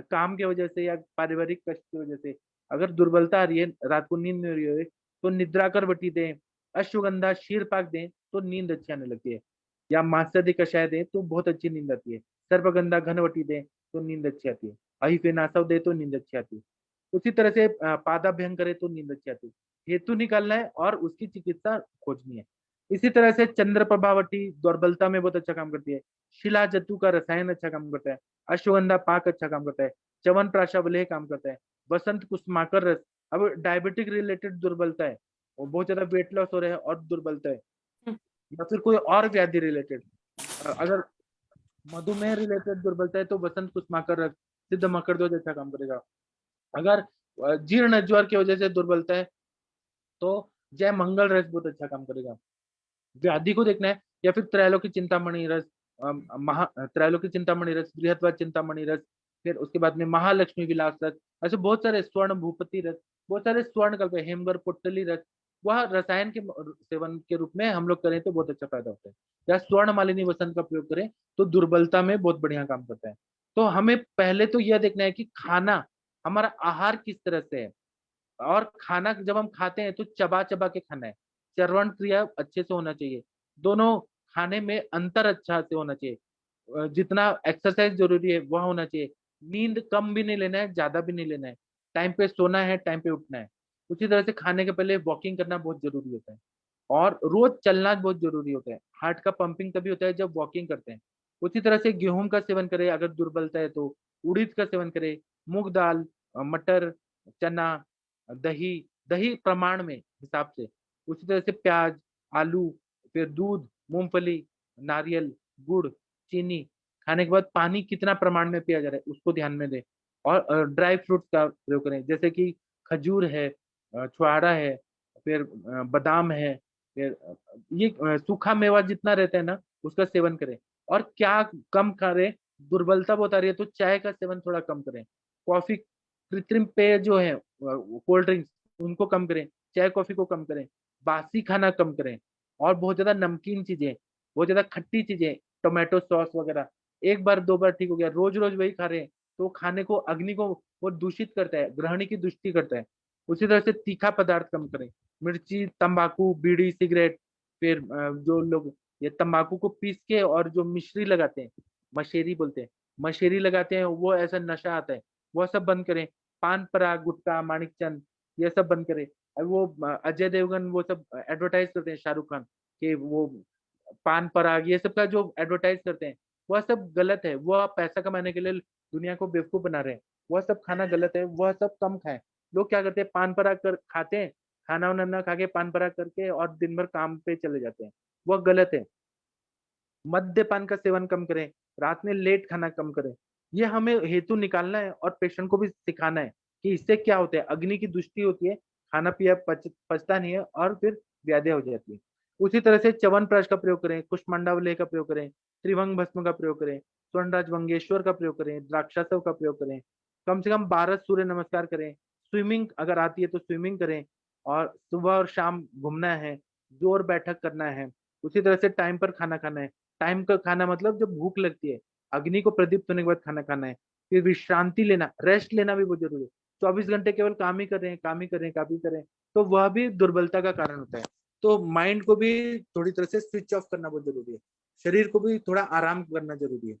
काम की वजह से या पारिवारिक कष्ट की वजह से अगर दुर्बलता आ रही है, रात को नींद नहीं हो रही है, तो निद्राकर वटी दें, अश्वगंधा क्षीरपाक दें तो नींद अच्छी आने लगती है, या मांसादी कषाय दें तो बहुत अच्छी नींद आती है, सर्पगंधा घनवटी दें तो नींद अच्छी आती है, अहिफेनासव दे तो नींद अच्छी आती है। उसी तरह से पादाभ्यंग करे तो नींद अच्छी आती है। हेतु निकालना है और उसकी चिकित्सा खोजनी है। इसी तरह से चंद्र प्रभावटी दुर्बलता में बहुत अच्छा काम करती है। शिला जत्तू का रसायन अच्छा काम करता है। अश्वगंधा पाक अच्छा काम करता है। च्यवन प्राशावलेह काम करता है। बसंत कुसुमाकर रस, अब डायबिटिक रिलेटेड दुर्बलता है, और बहुत ज्यादा वेट लॉस हो रहा है और दुर्बलता है, या फिर कोई और व्याधि रिलेटेड, अगर मधुमेह रिलेटेड दुर्बलता है तो बसंत कुसुमाकर रस, सिद्ध मकरध्वज अच्छा काम करेगा। अगर जीर्ण ज्वर की वजह से दुर्बलता है तो जय मंगल रस बहुत अच्छा काम करेगा। व्याधि को देखना है, या फिर त्रैलोकी चिंतामणि रस, त्रैलोकी चिंतामणि रस, बृहत्वा चिंतामणि रस, फिर उसके बाद में महालक्ष्मी विलास रस, ऐसे बहुत सारे स्वर्ण भूपति रस, बहुत सारे स्वर्ण कल्प, हेमगर पुट्टली रस, वह रसायन के सेवन के रूप में हम लोग करें तो बहुत अच्छा फायदा होता है। या स्वर्ण मालिनी वसंत का प्रयोग करें तो दुर्बलता में बहुत बढ़िया काम करता है। तो हमें पहले तो यह देखना है कि खाना, हमारा आहार किस तरह से है, और खाना जब हम खाते हैं तो चबा चबा के खाना है, चर्वण क्रिया अच्छे से होना चाहिए, दोनों खाने में अंतर अच्छा से होना चाहिए, जितना एक्सरसाइज जरूरी है वह होना चाहिए, नींद कम भी नहीं लेना है, ज्यादा भी नहीं लेना है, टाइम पे सोना है, टाइम पे उठना है। उसी तरह से खाने के पहले वॉकिंग करना बहुत जरूरी होता है, और रोज चलना बहुत जरूरी होता है। हार्ट का पंपिंग तभी होता है जब वॉकिंग करते हैं। उसी तरह से गेहूं का सेवन करें, अगर दुर्बलता है तो उड़ीद का सेवन करें, मूंग दाल, मटर, चना, दही, दही प्रमाण में हिसाब से। उसी तरह से प्याज, आलू, फिर दूध, मूंगफली, नारियल, गुड़, चीनी, खाने के बाद पानी कितना प्रमाण में पिया जा रहा है उसको ध्यान में दें। और ड्राई फ्रूट्स का प्रयोग करें, जैसे कि खजूर है, छुआरा है, फिर बादाम है, फिर ये सूखा मेवा जितना रहता है ना उसका सेवन करें। और क्या कम करें, दुर्बलता बहुत आ रही है तो चाय का सेवन थोड़ा कम करें, कॉफी, कृत्रिम पेय जो है, कोल्ड ड्रिंक्स, उनको कम करें, चाय कॉफी को कम करें, बासी खाना कम करें, और बहुत ज्यादा नमकीन चीजें, बहुत ज्यादा खट्टी चीजें, टोमेटो सॉस वगैरह एक बार दो बार ठीक हो गया, रोज रोज वही खा रहे हैं तो खाने को, अग्नि को वो दूषित करता है, ग्रहणी की दुष्टि करता है। उसी तरह से तीखा पदार्थ कम करें, मिर्ची, तंबाकू, बीड़ी, सिगरेट, फिर जो लोग ये तंबाकू को पीस के और जो मिश्री लगाते हैं, मशेरी बोलते हैं, मशेरी लगाते हैं, वो ऐसा नशा आता है, वो सब बंद करें। पान पराग, गुटखा, माणिक चंद, ये सब बंद करें। अब वो अजय देवगन वो सब एडवर्टाइज करते हैं, शाहरुख खान के, वो पान पराग ये सब का जो एडवर्टाइज करते हैं वह सब गलत है, वह पैसा कमाने के लिए दुनिया को बेवकूफ बना रहे हैं, वह सब खाना गलत है, वह सब कम खाएं। लोग क्या करते हैं, पान पराग कर खाते हैं, खाना वाना ना खा के पान पराग करके और दिन भर काम पे चले जाते हैं, वह गलत है। मद्यपान का सेवन कम करें, रात में लेट खाना कम करें। ये हमें हेतु निकालना है और पेशेंट को भी सिखाना है कि इससे क्या होता है, अग्नि की दुष्टि होती है, खाना पिया पचता नहीं है और फिर व्याधि हो जाती है। उसी तरह से च्यवनप्राश का प्रयोग करें, कुष्मांडावलेह का प्रयोग करें, त्रिभंग भस्म का प्रयोग करें, स्वर्णराज वंगेश्वर का प्रयोग करें, द्राक्षासव का प्रयोग करें, कम से कम 12 सूर्य नमस्कार करें, स्विमिंग अगर आती है तो स्विमिंग करें, और सुबह और शाम घूमना है, जोर बैठक करना है। उसी तरह से टाइम पर खाना खाना है, टाइम का खाना मतलब जब भूख लगती है, अग्नि को प्रदीप्त होने के बाद खाना खाना है। फिर विश्रांति लेना, रेस्ट लेना भी बहुत जरूरी है। 24 घंटे केवल काम ही कर रहे हैं, काम ही कर रहे हैं, काम ही कर रहे हैं, तो वह भी दुर्बलता का कारण होता है। तो माइंड को भी थोड़ी तरह से स्विच ऑफ करना बहुत जरूरी है, शरीर को भी थोड़ा आराम करना जरूरी है।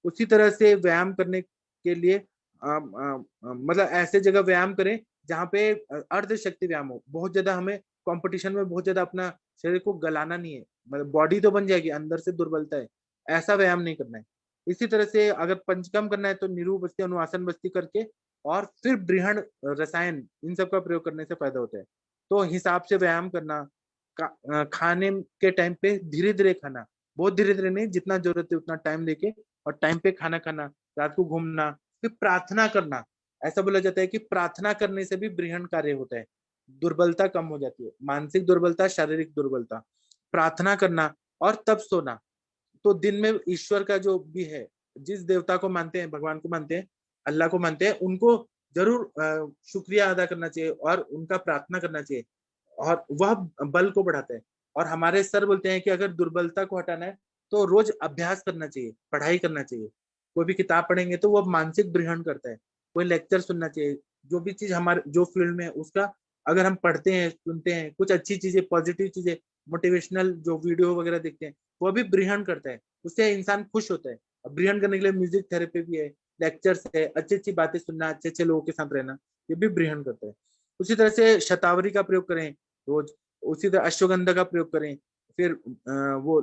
उसी तरह से व्यायाम करने के लिए मतलब ऐसे जगह व्यायाम करें जहाँ पे अर्ध शक्ति व्यायाम हो, बहुत ज्यादा हमें कंपटीशन में बहुत ज्यादा अपना शरीर को गलाना नहीं है, मतलब बॉडी तो बन जाएगी, अंदर से दुर्बलता है, ऐसा व्यायाम नहीं करना है। इसी तरह से अगर पंचकर्म करना है तो निरू बस्ती, अनुआसन बस्ती करके और फिर बृहण रसायन, इन सब का प्रयोग करने से फायदा होता है। तो हिसाब से व्यायाम करना, खाने के टाइम पे धीरे धीरे खाना, बहुत धीरे धीरे नहीं, जितना जरूरत है उतना टाइम लेके, और टाइम पे खाना खाना, रात को घूमना, फिर प्रार्थना करना। ऐसा बोला जाता है कि प्रार्थना करने से भी बृहन कार्य होता है, दुर्बलता कम हो जाती है, मानसिक दुर्बलता, शारीरिक दुर्बलता। प्रार्थना करना और तब सोना। तो दिन में ईश्वर का जो भी है, जिस देवता को मानते हैं, भगवान को मानते हैं, अल्लाह को मानते हैं, उनको जरूर शुक्रिया अदा करना चाहिए और उनका प्रार्थना करना चाहिए, और वह बल को बढ़ाता है। और हमारे सर बोलते हैं कि अगर दुर्बलता को हटाना है तो रोज अभ्यास करना चाहिए, पढ़ाई करना चाहिए। कोई भी किताब पढ़ेंगे तो वो मानसिक दृढ़ करता है, कोई लेक्चर सुनना चाहिए, जो भी चीज हमारे जो फील्ड में है उसका अगर हम पढ़ते हैं, सुनते हैं, कुछ अच्छी चीजें, पॉजिटिव चीजें, मोटिवेशनल जो वीडियो वगैरह देखते हैं, वो भी बृहण करता है, उससे इंसान खुश होता है। अब बृहण करने के लिए म्यूजिक थेरेपी भी है, लेक्चर्स है, अच्छी अच्छी बातें सुनना, अच्छे अच्छे लोगों के साथ रहना, ये भी बृहण करता है। उसी तरह से शतावरी का प्रयोग करें रोज, उसी तरह अश्वगंधा का प्रयोग करें, फिर वो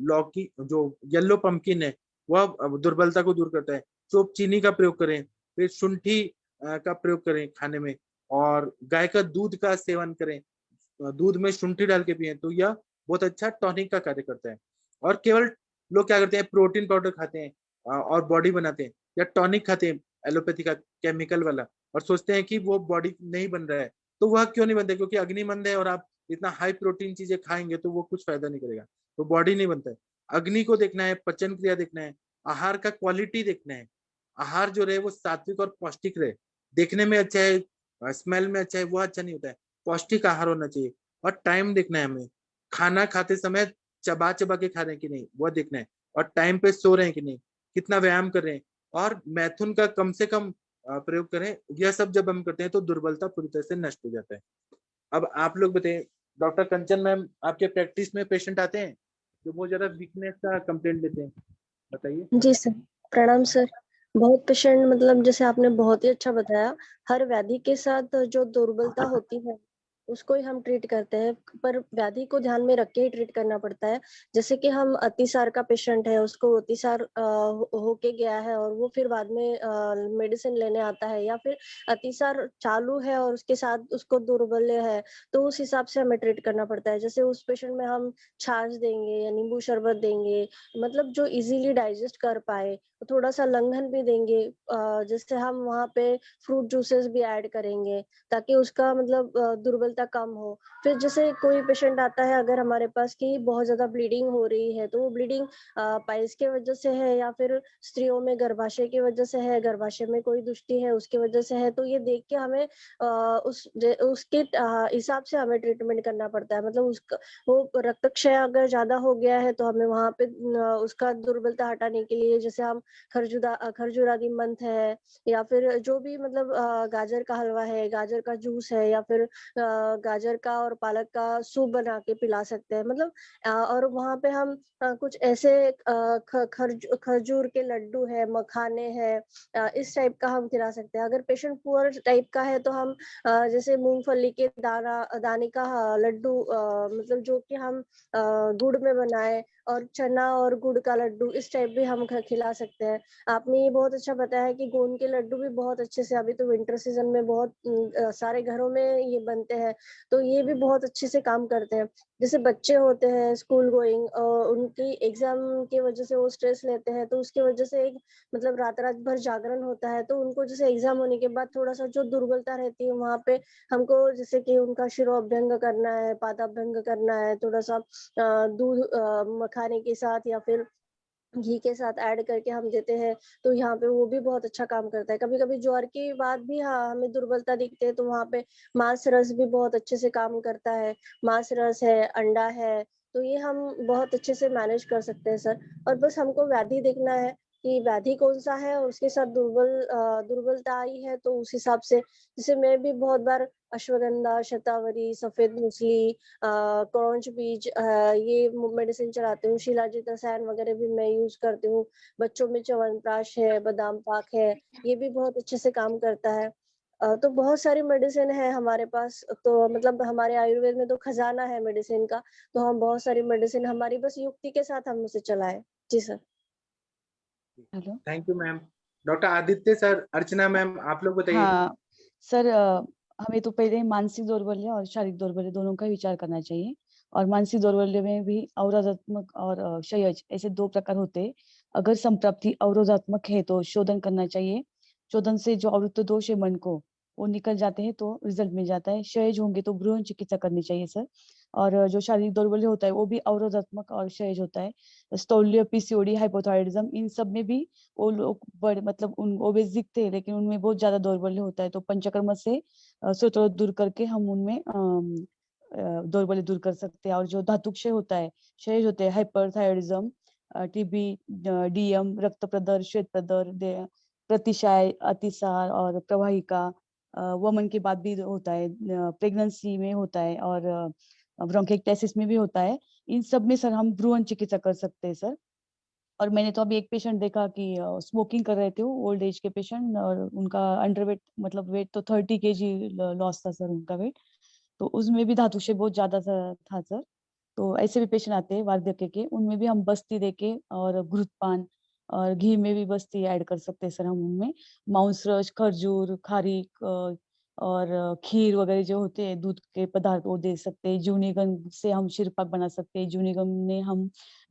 लौकी जो येलो पंपकिन है वह दुर्बलता को दूर करता है, चोप चीनी का प्रयोग करें, फिर शुंठी का प्रयोग करें खाने में, और गाय का दूध का सेवन करें, दूध में शुंठी डाल के पिए तो यह बहुत अच्छा टॉनिक का कार्य करता है। और केवल लोग क्या करते हैं, प्रोटीन पाउडर खाते हैं और बॉडी बनाते हैं, या टॉनिक खाते हैं एलोपैथी का केमिकल वाला, और सोचते हैं कि वो बॉडी नहीं बन रहा है। तो वह क्यों नहीं बनता, क्योंकि अग्निमंद है और आप इतना हाई प्रोटीन चीजें खाएंगे तो वो कुछ फायदा नहीं करेगा, तो बॉडी नहीं बनता है। अग्नि को देखना है, पचन क्रिया देखना है, आहार का क्वालिटी देखना है, आहार जो रहे वो सात्विक और पौष्टिक रहे, देखने में अच्छा है, स्मेल में अच्छा है, वो अच्छा नहीं होता है, पौष्टिक आहार होना चाहिए। और टाइम देखना है हमें, खाना खाते समय चबा चबा के खा रहे हैं कि नहीं वो देखना है, और टाइम पे सो रहे हैं कि नहीं, कितना व्यायाम कर रहे हैं, और मैथुन का कम से कम प्रयोग करें। यह सब जब हम करते हैं तो दुर्बलता पूरी तरह से नष्ट हो जाता है। अब आप लोग बताइए, डॉक्टर कंचन मैम, आपके प्रैक्टिस में पेशेंट आते हैं जो बहुत ज्यादा वीकनेस का कंप्लेंट देते हैं, बताइए। जी सर, प्रणाम सर। बहुत पेशेंट, मतलब जैसे आपने बहुत ही अच्छा बताया, हर व्याधि के साथ जो दुर्बलता होती है उसको ही हम ट्रीट करते हैं, पर व्याधि को ध्यान में रख के ही ट्रीट करना पड़ता है। जैसे कि हम अतिसार का पेशेंट है, उसको अतिसार होके गया है और वो फिर बाद में मेडिसिन लेने आता है, या फिर अतिसार चालू है और उसके साथ उसको दुर्बल्य है, तो उस हिसाब से हमें ट्रीट करना पड़ता है। जैसे उस पेशेंट में हम छाछ देंगे या नींबू शरबत देंगे, मतलब जो इजीली डाइजेस्ट कर पाए, थोड़ा सा लंघन भी देंगे। जैसे हम वहाँ पे फ्रूट जूसेस भी ऐड करेंगे ताकि उसका मतलब दुर्बलता कम हो। फिर जैसे कोई पेशेंट आता है अगर हमारे पास कि बहुत ज्यादा ब्लीडिंग हो रही है, तो वो ब्लीडिंग पाइल्स के वजह से है या फिर स्त्रियों में गर्भाशय की वजह से है, गर्भाशय में कोई दुष्टि है उसकी वजह से है, तो ये देख के हमें उसके हिसाब से हमें ट्रीटमेंट करना पड़ता है। मतलब उसका वो रक्तक्षय अगर ज्यादा हो गया है तो हमें वहाँ पे उसका दुर्बलता हटाने के लिए जैसे हम खरजूरादी मंथ है, या फिर जो भी मतलब गाजर का हलवा है, गाजर का जूस है, या फिर गाजर का और पालक का सूप बना के पिला सकते हैं। मतलब और वहाँ पे हम कुछ ऐसे खजूर के लड्डू है, मखाने हैं, इस टाइप का हम खिला सकते हैं। अगर पेशेंट पुअर टाइप का है तो हम जैसे मूंगफली के दाने का लड्डू, मतलब जो कि हम गुड़ में बनाए, और चना और गुड़ का लड्डू इस टाइप भी हम खिला सकते हैं। आपने ये बहुत अच्छा बताया कि गोंद के लड्डू भी बहुत अच्छे से, अभी तो विंटर सीजन में बहुत सारे घरों में ये बनते हैं, तो ये भी बहुत अच्छे से काम करते हैं। जैसे बच्चे होते हैं स्कूल गोइंग, उनकी एग्जाम की वजह से वो स्ट्रेस लेते हैं, तो उसकी वजह से एक मतलब रात रात भर जागरण होता है, तो उनको जैसे एग्जाम होने के बाद थोड़ा सा जो दुर्बलता रहती है वहाँ पे हमको जैसे कि उनका शिरोभ्यंग करना है, पादाभ्यंग करना है, थोड़ा सा दूध मखाने के साथ या फिर घी के साथ ऐड करके हम देते हैं, तो यहाँ पे वो भी बहुत अच्छा काम करता है। कभी-कभी ज्वर के बाद भी हाँ, हमें दुर्बलता दिखते है तो वहाँ पे मांस रस भी बहुत अच्छे से काम करता है। मांस रस है, अंडा है, तो ये हम बहुत अच्छे से मैनेज कर सकते हैं सर। और बस हमको व्याधि देखना है कि व्याधि कौन-सा है और उसके साथ दुर्बलता आई है तो उस हिसाब से, जैसे मैं भी बहुत बार अश्वगंधा, शतावरी, सफेद मूसली, क्रॉन्च बीज, ये मेडिसिन चलाती हूँ। शिलाजीत रसायन वगैरह भी मैं यूज करती हूँ। बच्चों में च्यवनप्राश है, बादाम पाक है, ये भी बहुत अच्छे से काम करता है। तो बहुत सारी मेडिसिन है हमारे पास, तो मतलब हमारे आयुर्वेद में तो खजाना है मेडिसिन का, तो हम बहुत सारी मेडिसिन हमारी बस युक्ति के साथ हम उसे चलाएं। जी sir. Hello. Thank you ma'am. Doctor Aditya sir, Archana ma'am, आप लोग बताइए। हाँ सर, हमें तो पहले मानसिक दौर्बल्य और शारीरिक दौर्बल्य दोनों का विचार करना चाहिए। और मानसिक दौर्बल्य में भी अवरोधात्मक और क्षयज ऐसे 2 प्रकार होते हैं। अगर संप्राप्ति अवरोधात्मक है तो शोधन करना चाहिए। शोधन से जो अवरुद्ध दोष है मन को वो निकल जाते हैं तो रिजल्ट मिल जाता है। क्षयज होंगे तो भ्रूण चिकित्सा करनी चाहिए सर। और जो शारीरिक दौर्बल्य होता है वो भी अवरोधात्मक और क्षयज होता है। स्थौल्य, पीसीओडी, हाइपोथायराइडिज्म, इन सब में भी वो लोग बड़े मतलब उन ओबेस दिखते हैं लेकिन उनमें बहुत ज्यादा दौर्बल्य होता है। तो पंचकर्म से स्रोत दूर करके हम उनमें दौर्बल्य दूर कर सकते हैं। और जो धातु क्षय होता है, क्षय होते हैं, हाइपरथायराइडिज्म, टीबी, डीएम, रक्त प्रदर, श्वेत प्रदर, प्रतिशाय, अतिसार और प्रवाहिका, वमन के बाद भी होता है, प्रेगनेंसी में होता है और ब्रोंकिएक्टाइसिस में भी होता है। इन सब में सर हम भ्रूण चिकित्सा कर सकते हैं सर। और मैंने तो अभी एक पेशेंट देखा कि स्मोकिंग कर रहे थे वो, ओल्ड एज के पेशेंट, और उनका अंडरवेट मतलब वेट तो 30 kg लॉस था सर उनका वेट। तो उसमें भी धातुक्षय बहुत ज्यादा था सर। तो ऐसे भी पेशेंट आते हैं वार्धक्य के, उनमें भी हम बस्ती देके और घृतपान और घी में भी बस्ती ऐड कर सकते हैं सर हम उनमें। मांस रस, खरजूर, खारीक और खीर वगैरह जो होते हैं दूध के पदार्थ वो दे सकते हैं। जूनीगन से हम शीरपाक बना सकते हैं।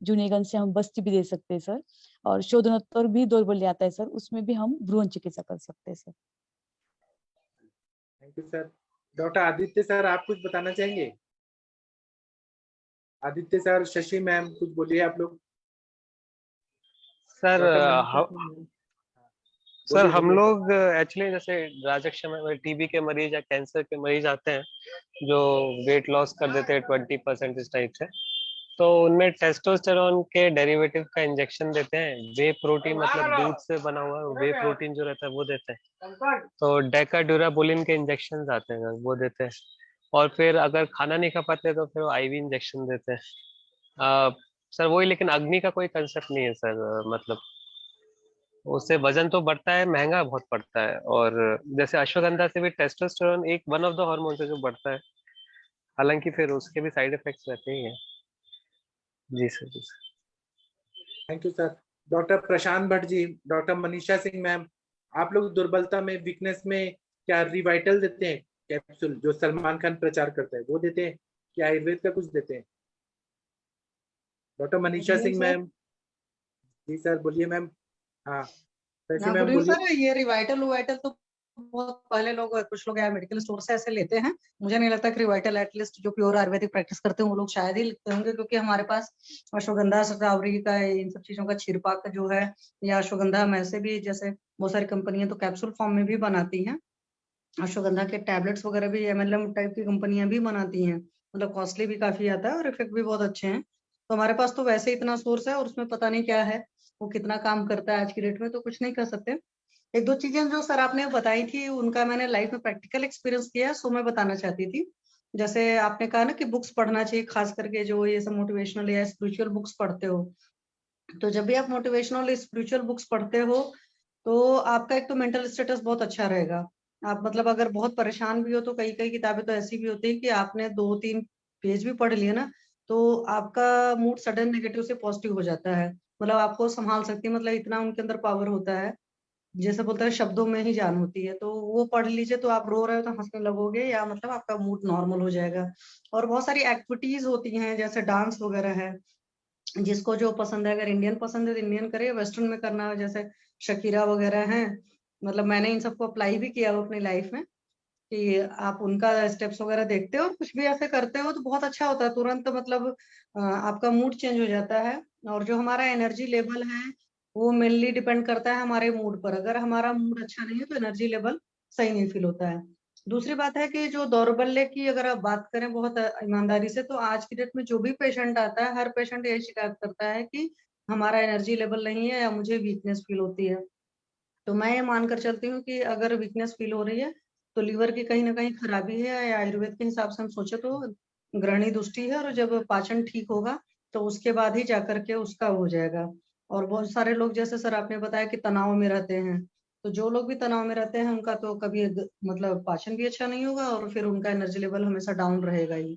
जूनीगन से हम बस्ती भी दे सकते हैं सर। और शोधनोत्तर भी दौर्बल्य आता है सर, उसमें भी हम भ्रूण चिकित्सा कर सकते हैं sir. Thank you sir. Doctor Aditya sir, आप कुछ बताना चाहेंगे? आदित्य सर, शशि मैम, कुछ बोलिए आप लोग। सर सर बोलिए, हम बोलिए। लोग एक्चुअली जैसे राजक्षम में टीबी के मरीज या कैंसर के मरीज आते हैं जो वेट लॉस कर देते हैं 20% इस टाइप से, तो उनमें टेस्टोस्टेरोन के डेरिवेटिव का इंजेक्शन देते हैं। वे प्रोटीन मतलब दूध से बना हुआ वे प्रोटीन जो रहता है वो देते हैं। तो डेकाड्यूराबुलिन के इंजेक्शन आते हैं वो देते हैं। और फिर अगर खाना नहीं खा पाते तो फिर आईवी इंजेक्शन देते हैं। सर वही, लेकिन अग्नि का कोई कंसेप्ट नहीं है सर। मतलब उससे वजन तो बढ़ता है, महंगा बहुत पड़ता है। और जैसे अश्वगंधा से भी टेस्टोस्टेरोन एक वन ऑफ द हार्मोन है जो बढ़ता है, हालांकि फिर उसके भी साइड इफेक्ट्स रहते ही हैं। जी सर, जी sir. Thank you sir. Doctor Prashant Bhatt ji, doctor Manisha Singh ma'am, आप लोग दुर्बलता में, वीकनेस में क्या रिवाइटल देते हैं? कैप्सूल जो सलमान खान प्रचार करता है वो देते हैं, क्या आयुर्वेद का कुछ देते हैं? Doctor Manisha Singh ma'am. जी सर, बोलिए मैम। हाँ, शशि मैम बोलिए। सर ये रिवाइटल तो बहुत पहले लोग, कुछ लोग मेडिकल स्टोर से ऐसे लेते हैं। मुझे नहीं लगता कि रिवाइटल एटलीस्ट जो प्योर आयुर्वेदिक प्रैक्टिस करते हैं वो लोग शायद ही लिखते होंगे, क्योंकि हमारे पास अश्वगंधा, शतावरी का, इन सब चीजों का छिड़पाक जो है, या अश्वगंधा में से भी जैसे बहुत सारी कंपनियां तो कैप्सूल फॉर्म में भी बनाती हैं। अश्वगंधा के टैबलेट्स वगैरह भी MLM टाइप की कंपनियां भी बनाती हैं। मतलब कॉस्टली भी काफी आता है और इफेक्ट भी बहुत अच्छे हैं। तो हमारे पास तो वैसे इतना सोर्स है और उसमें पता नहीं क्या है, वो कितना काम करता है आज की डेट में, तो कुछ नहीं कर सकते। एक दो चीजें जो सर आपने बताई थी उनका मैंने लाइफ में प्रैक्टिकल एक्सपीरियंस किया, सो मैं बताना चाहती थी। जैसे आपने कहा ना कि बुक्स पढ़ना चाहिए, खास करके जो ये सब मोटिवेशनल या स्पिरिचुअल बुक्स पढ़ते हो, तो जब भी आप मोटिवेशनल स्पिरिचुअल बुक्स पढ़ते हो तो आपका एक तो मेंटल स्टेटस बहुत अच्छा रहेगा। आप मतलब अगर बहुत परेशान भी हो तो कई कई किताबें तो ऐसी भी होती है कि आपने 2-3 पेज भी पढ़ लिए ना तो आपका मूड सडन नेगेटिव से पॉजिटिव हो जाता है। मतलब आपको संभाल सकती है, मतलब इतना उनके अंदर पावर होता है। जैसे बोलते हैं शब्दों में ही जान होती है, तो वो पढ़ लीजिए तो आप रो रहे हो तो हंसने लगोगे, या मतलब आपका मूड नॉर्मल हो जाएगा। और बहुत सारी एक्टिविटीज होती हैं जैसे डांस वगैरह है, जिसको जो पसंद है, अगर इंडियन पसंद है तो इंडियन करे, वेस्टर्न में करना है जैसे शकीरा वगैरह हैं। मतलब मैंने इन सबको अप्लाई भी किया हो अपनी लाइफ में, कि आप उनका स्टेप्स वगैरह देखते हो और कुछ भी ऐसे करते हो तो बहुत अच्छा होता है। तुरंत मतलब आपका मूड चेंज हो जाता है। और जो हमारा एनर्जी लेवल है वो मेनली डिपेंड करता है हमारे मूड पर। अगर हमारा मूड अच्छा नहीं है तो एनर्जी लेवल सही नहीं फील होता है। दूसरी बात है कि जो दौर्बल्य की अगर आप बात करें बहुत ईमानदारी से, तो आज की डेट में जो भी पेशेंट आता है, हर पेशेंट यही शिकायत करता है कि हमारा एनर्जी लेवल नहीं है या मुझे वीकनेस फील होती है। तो मैं ये मानकर चलती हूँ कि अगर वीकनेस फील हो रही है तो लीवर की कहीं ना कहीं खराबी है, या आयुर्वेद के हिसाब से हम सोचे तो ग्रहणी दुष्टि है। और जब पाचन ठीक होगा तो उसके बाद ही जाकर के उसका हो जाएगा। और बहुत सारे लोग जैसे सर आपने बताया कि तनाव में रहते हैं, तो जो लोग भी तनाव में रहते हैं उनका तो कभी मतलब पाचन भी अच्छा नहीं होगा और फिर उनका एनर्जी लेवल हमेशा डाउन रहेगा ही।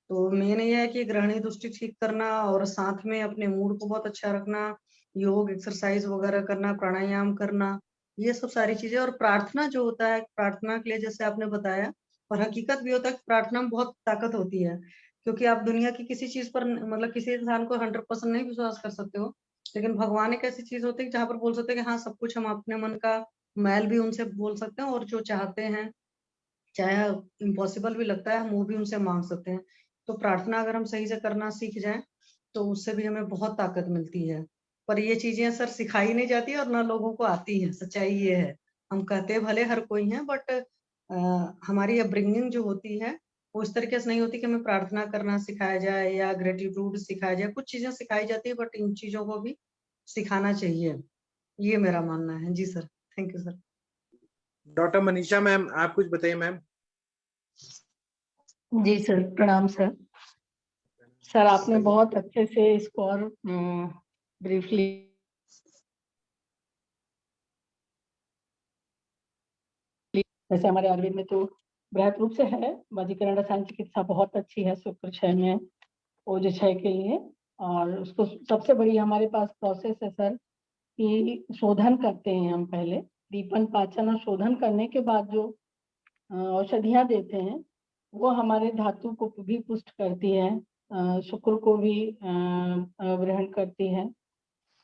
तो मेन ये है कि ग्रहणी दृष्टि ठीक करना और साथ में अपने मूड को बहुत अच्छा रखना, योग एक्सरसाइज वगैरह करना, प्राणायाम करना, ये सब सारी चीजें। और प्रार्थना जो होता है, प्रार्थना के लिए जैसे आपने बताया और हकीकत भी होता है कि प्रार्थना में बहुत ताकत होती है, क्योंकि आप दुनिया की किसी चीज पर मतलब किसी इंसान को 100% नहीं विश्वास कर सकते हो, लेकिन भगवान एक ऐसी चीज होती है जहाँ पर बोल सकते हैं कि हाँ सब कुछ हम अपने मन का मैल भी उनसे बोल सकते हैं, और जो चाहते हैं चाहे इम्पॉसिबल भी लगता है हम वो भी उनसे मांग सकते हैं। तो प्रार्थना अगर हम सही से करना सीख जाएं तो उससे भी हमें बहुत ताकत मिलती है। पर ये चीजें सर सिखाई नहीं जाती और ना लोगों को आती है, सच्चाई ये है। हम कहते भले हर कोई है, बट हमारी अपब्रिंगिंग जो होती है वो इस तरीके से नहीं होती कि हमें प्रार्थना करना सिखाया जाए या ग्रेटिट्यूड सिखाया जाए। कुछ चीजें सिखाई जाती है बट इन चीजों को भी सिखाना चाहिए, ये मेरा मानना है। जी sir, thank you sir. Doctor Manisha ma'am, आप कुछ बताइए मैम। जी सर, प्रणाम सर। सर आपने बहुत अच्छे से इसको और ब्रीफली वैसे हमारे आयुर्वेद में तो बृहद रूप से है, वजीकरण रसायन चिकित्सा बहुत अच्छी है शुक्र क्षय में, ओज क्षय के लिए। और उसको सबसे बड़ी हमारे पास प्रोसेस है सर कि शोधन करते हैं हम पहले, दीपन पाचन और शोधन करने के बाद जो औषधियाँ देते हैं वो हमारे धातु को भी पुष्ट करती है, शुक्र को भी ग्रहण करती है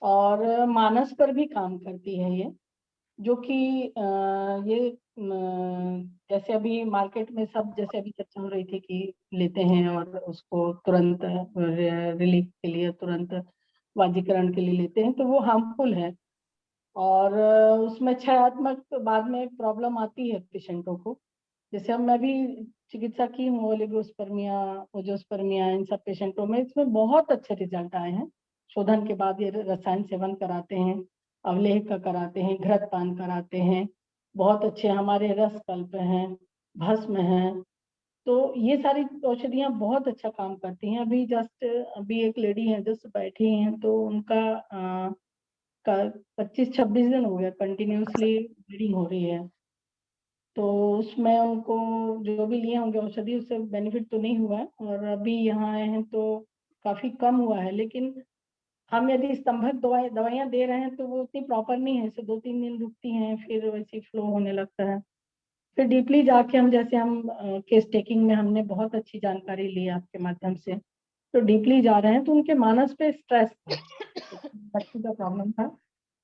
और मानस पर भी काम करती है ये, जो कि ये जैसे अभी मार्केट में सब जैसे अभी चर्चा हो रही थी कि लेते हैं और उसको तुरंत रिलीफ के लिए तुरंत वाजीकरण के लिए लेते हैं, तो वो हार्मफुल है और उसमें क्षयात्मक बाद में प्रॉब्लम आती है पेशेंटों को। जैसे अब मैं भी चिकित्सा की हूँ ओलिगोस्पर्मिया, ओजोस्पर्मिया, इन सब पेशेंटों में इसमें बहुत अच्छे रिजल्ट आए हैं। शोधन के बाद ये रसायन सेवन कराते हैं, अवलेह का कराते हैं, घृत पान कराते हैं, बहुत अच्छे हमारे रस कल्प हैं, भस्म हैं, तो ये सारी औषधियाँ बहुत अच्छा काम करती हैं। अभी एक लेडी है जस्ट बैठी हैं, तो उनका 25-26 दिन हो गया कंटिन्यूसली ब्लीडिंग हो रही है, तो उसमें उनको जो भी लिए होंगे औषधि उससे बेनिफिट तो नहीं हुआ है और अभी यहाँ आए हैं तो काफी कम हुआ है। लेकिन हम यदि स्तंभक दवाइयाँ दे रहे हैं तो वो उतनी प्रॉपर नहीं है, इसे 2-3 दिन रुकती हैं फिर वैसे फ्लो होने लगता है। फिर डीपली जाके हम जैसे हम केस टेकिंग में हमने बहुत अच्छी जानकारी ली आपके माध्यम से, तो डीपली जा रहे हैं तो उनके मानस पे स्ट्रेस था, बच्ची का प्रॉब्लम था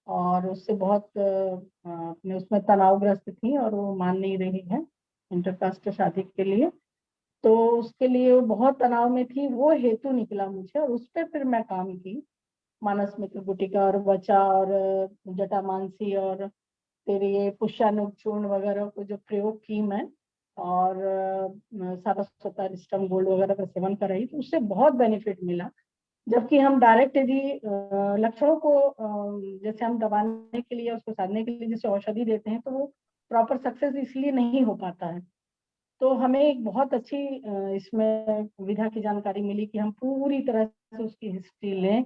और उससे बहुत अपने उसमें तनावग्रस्त थी और वो मान नहीं रही है इंटरकास्ट शादी के लिए, तो उसके लिए वो बहुत तनाव में थी, वो हेतु निकला मुझे और उस पर फिर मैं काम की। मानस मित्र गुटिका और वचा और जटामानसी और फिर ये पुष्यानुग चूर्ण वगैरह को जो प्रयोग की मैं और सारस्वता गोल्ड वगैरह का सेवन कराई, तो उससे बहुत बेनिफिट मिला। जबकि हम डायरेक्ट यदि लक्षणों को जैसे हम दबाने के लिए उसको साधने के लिए जैसे औषधि देते हैं तो वो प्रॉपर सक्सेस इसलिए नहीं हो पाता है। तो हमें एक बहुत अच्छी इसमें विधा की जानकारी मिली कि हम पूरी तरह से उसकी हिस्ट्री लें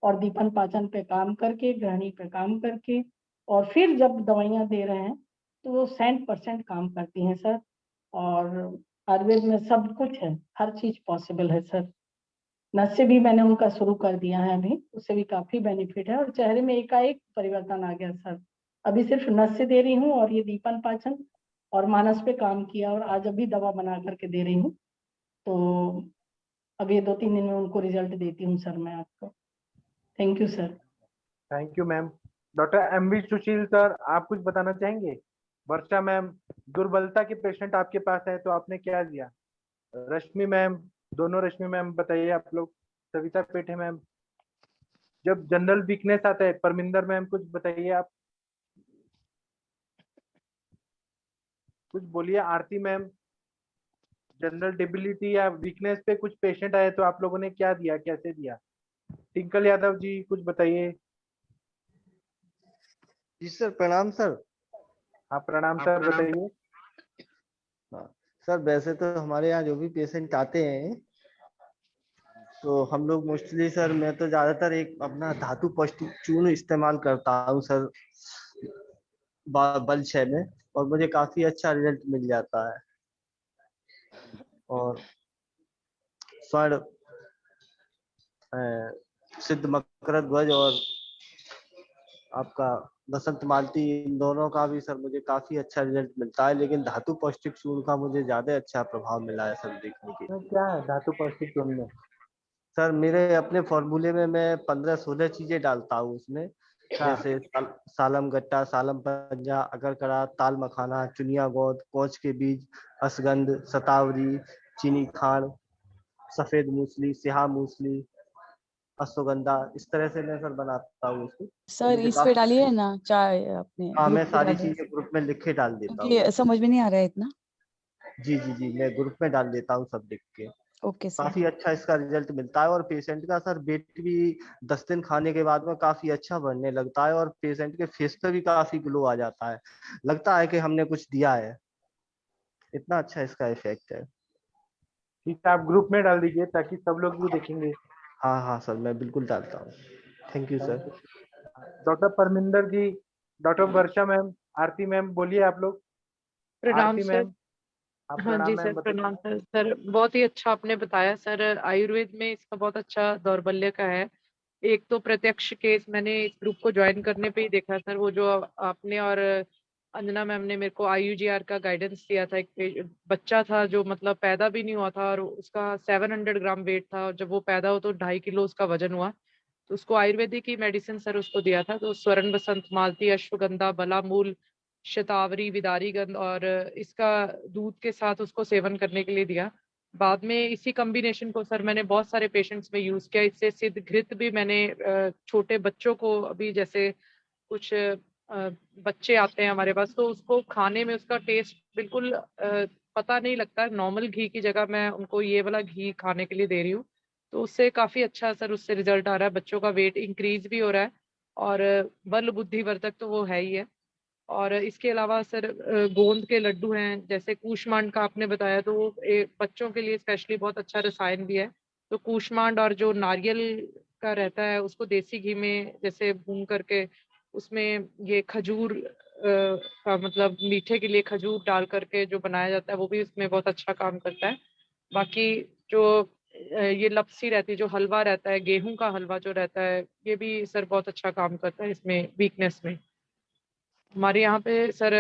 और दीपन पाचन पे काम करके, ग्रहणी पे काम करके और फिर जब दवाइयाँ दे रहे हैं तो वो 100% काम करती हैं सर। और आयुर्वेद में सब कुछ है, हर चीज पॉसिबल है सर। नस्य भी मैंने उनका शुरू कर दिया है अभी, उससे भी काफी बेनिफिट है और चेहरे में एकाएक परिवर्तन आ गया सर। अभी सिर्फ नस्य दे रही हूँ और ये दीपन पाचन और मानस पे काम किया और आज अभी दवा बना करके दे रही हूँ, तो अब ये 2-3 दिन में उनको रिजल्ट देती हूँ सर मैं आपको। Thank you sir. Thank you ma'am. Doctor MV Sushil sir, आप कुछ बताना चाहेंगे? वर्षा मैम, दुर्बलता के पेशेंट आपके पास है तो आपने क्या दिया? रश्मि मैम, दोनों रश्मि मैम बताइए आप लोग। सविता पेठे मैम, जब जनरल वीकनेस आता है, परमिंदर मैम कुछ बताइए आप, कुछ बोलिए। आरती मैम, जनरल डिबिलिटी या वीकनेस पे कुछ पेशेंट आए तो आप लोगों ने क्या दिया, कैसे दिया? टिंकल यादव जी कुछ बताइए। जी सर, प्रणाम सर। हाँ प्रणाम सर, बताइए। सर वैसे तो हमारे यहाँ जो भी पेशेंट आते हैं तो हम लोग मोस्टली सर, मैं तो ज्यादातर एक अपना धातु पौष्टिक चूर्ण इस्तेमाल करता हूँ सर बल क्षय में, और मुझे काफी अच्छा रिजल्ट मिल जाता है। और स्वर्ण सिद्ध मकर ध्वज और आपका बसंत मालती, इन दोनों का भी सर मुझे काफी अच्छा रिजल्ट मिलता है, लेकिन धातु पौष्टिक चूर्ण का मुझे ज्यादा अच्छा प्रभाव मिला है सर देखने के। तो क्या है धातु पौष्टिक चूर्ण में? सर मेरे अपने फॉर्मूले में मैं 15-16 चीजें डालता हूँ उसमें, हाँ। जैसे सालम गट्टा, सालम पंजा, अकरकरा, ताल मखाना, चुनिया गोद, कोच के बीज, असगंध, शतावरी, चीनी खांड, सफेद मूसली, सिहा मूसली, अश्वगंधा, इस तरह से मैं सर बनाता हूँ उसको। सर मुझे इस पे काफी, डालिए ना, चाय अपने हाँ ग्रुप मैं पे सारी डालिए, चीजें ग्रुप में लिख के डाल देता हूँ। क्योंकि समझ में नहीं आ रहा है इतना। जी जी जी, मैं ग्रुप में डाल देता हूँ सब लिख के। Okay sir. काफी अच्छा इसका रिजल्ट मिलता है, और पेशेंट का सर वेट भी 10 दिन खाने के बाद में काफी अच्छा बढ़ने लगता है, और पेशेंट के फेस पे भी काफी ग्लो आ जाता है, लगता है कि हमने कुछ दिया है, इतना अच्छा इसका इफेक्ट है। ठीक है, आप ग्रुप में डाल दीजिए ताकि सब लोग भी देखेंगे। हाँ हाँ सर, मैं बिल्कुल डालता हूँ। Thank you sir. Doctor Parminder ji, doctor Varsha ma'am, Aarti ma'am, बोलिए आप लोग। प्रणाम आरती सर। मैम, आप हाँ प्रणाम जी सर, मैम, बताइए। प्रणाम सर। सर बहुत ही अच्छा आपने बताया सर। आयुर्वेद में इसका बहुत अच्छा दौर्बल्य का है। एक तो प्रत्यक्ष केस मैंने इस ग्रुप को ज्वाइन करने पे ही देखा सर। वो जो आपने और अंजना मैम ने मेरे को IUGR का गाइडेंस दिया था। एक बच्चा था जो मतलब पैदा भी नहीं हुआ था और उसका 700 ग्राम वेट था, और जब वो पैदा हो तो 2.5 किलो उसका वजन हुआ। तो उसको आयुर्वेदिक की मेडिसिन सर उसको दिया था। तो स्वर्ण बसंत, मालती, अश्वगंधा, बलामूल, शतावरी, विदारी गंध और इसका दूध के साथ उसको सेवन करने के लिए दिया। बाद में इसी कॉम्बिनेशन को सर मैंने बहुत सारे पेशेंट्स में यूज किया। इससे सिद्ध घृत भी मैंने छोटे बच्चों को, अभी जैसे कुछ बच्चे आते हैं हमारे पास, तो उसको खाने में उसका टेस्ट बिल्कुल पता नहीं लगता। नॉर्मल घी की जगह मैं उनको ये वाला घी खाने के लिए दे रही हूँ। तो उससे काफी अच्छा सर उससे रिजल्ट आ रहा है। बच्चों का वेट इंक्रीज भी हो रहा है, और बल बुद्धिवर्धक तो वो है ही है। और इसके अलावा सर गोंद के लड्डू हैं, जैसे कूष्मांड का आपने बताया, तो वो बच्चों के लिए स्पेशली बहुत अच्छा रसायन भी है। तो कूष्मांड और जो नारियल का रहता है उसको देसी घी में जैसे भून करके उसमें ये खजूर का मतलब मीठे के लिए खजूर डाल करके जो बनाया जाता है वो भी उसमें बहुत अच्छा काम करता है। बाकी जो ये लपसी रहती है, जो हलवा रहता है, गेहूं का हलवा जो रहता है, ये भी सर बहुत अच्छा काम करता है इसमें वीकनेस में। हमारे यहाँ पे sir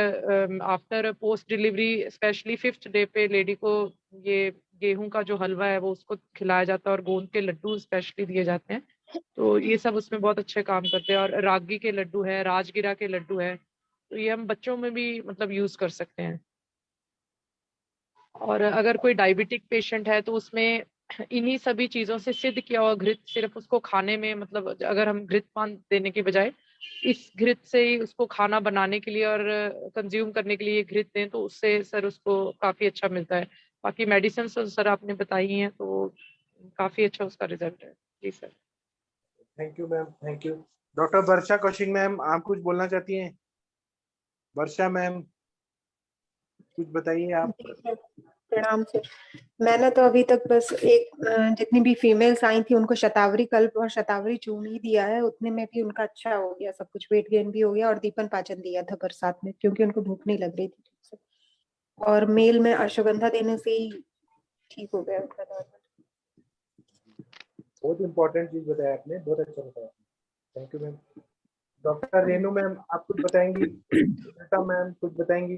after post delivery specially 5th day पे लेडी को ये गेहूं का जो हलवा है वो उसको खिलाया जाता है, और गोंद के लड्डू स्पेशली दिए जाते हैं। तो ये सब उसमें बहुत अच्छे काम करते हैं। और रागी के लड्डू है, राजगिरा के लड्डू है, तो ये हम बच्चों में भी मतलब यूज कर सकते हैं। और अगर कोई डायबिटिक पेशेंट है तो उसमें इन्हीं सभी चीजों से सिद्ध किया हुआ घृत सिर्फ उसको खाने में, मतलब अगर हम घृत पान देने के बजाय इस घृत से ही उसको खाना बनाने के लिए और कंज्यूम करने के लिए घृत दें तो उससे सर उसको काफी अच्छा मिलता है। बाकी मेडिसिन तो सर आपने बताई हैं, तो काफी अच्छा उसका रिजल्ट है। जी sir. Thank you ma'am, thank you. Doctor Varsha Kaushik ma'am, आप कुछ बोलना चाहती हैं? वर्षा मैम, कुछ बताइए आप। जी सर, प्रणाम सर। मैंने तो अभी तक बस जितनी भी फीमेल्स आई थी उनको शतावरी कल्प और शतावरी चूर्ण ही दिया है, उतने में भी उनका अच्छा हो गया सब कुछ, वेट गेन भी हो गया, और दीपन पाचन दिया था बरसात में क्योंकि उनको भूख नहीं लग रही थी ठीक से। और मेल में अश्वगंधा देने से ही ठीक हो गया उनका दर्द। बहुत इंपॉर्टेंट चीज बताया आपने, बहुत अच्छा बताया। Thank you ma'am. Doctor Renu ma'am, आप कुछ बताएंगी? श्वेता मैम कुछ बताएंगी?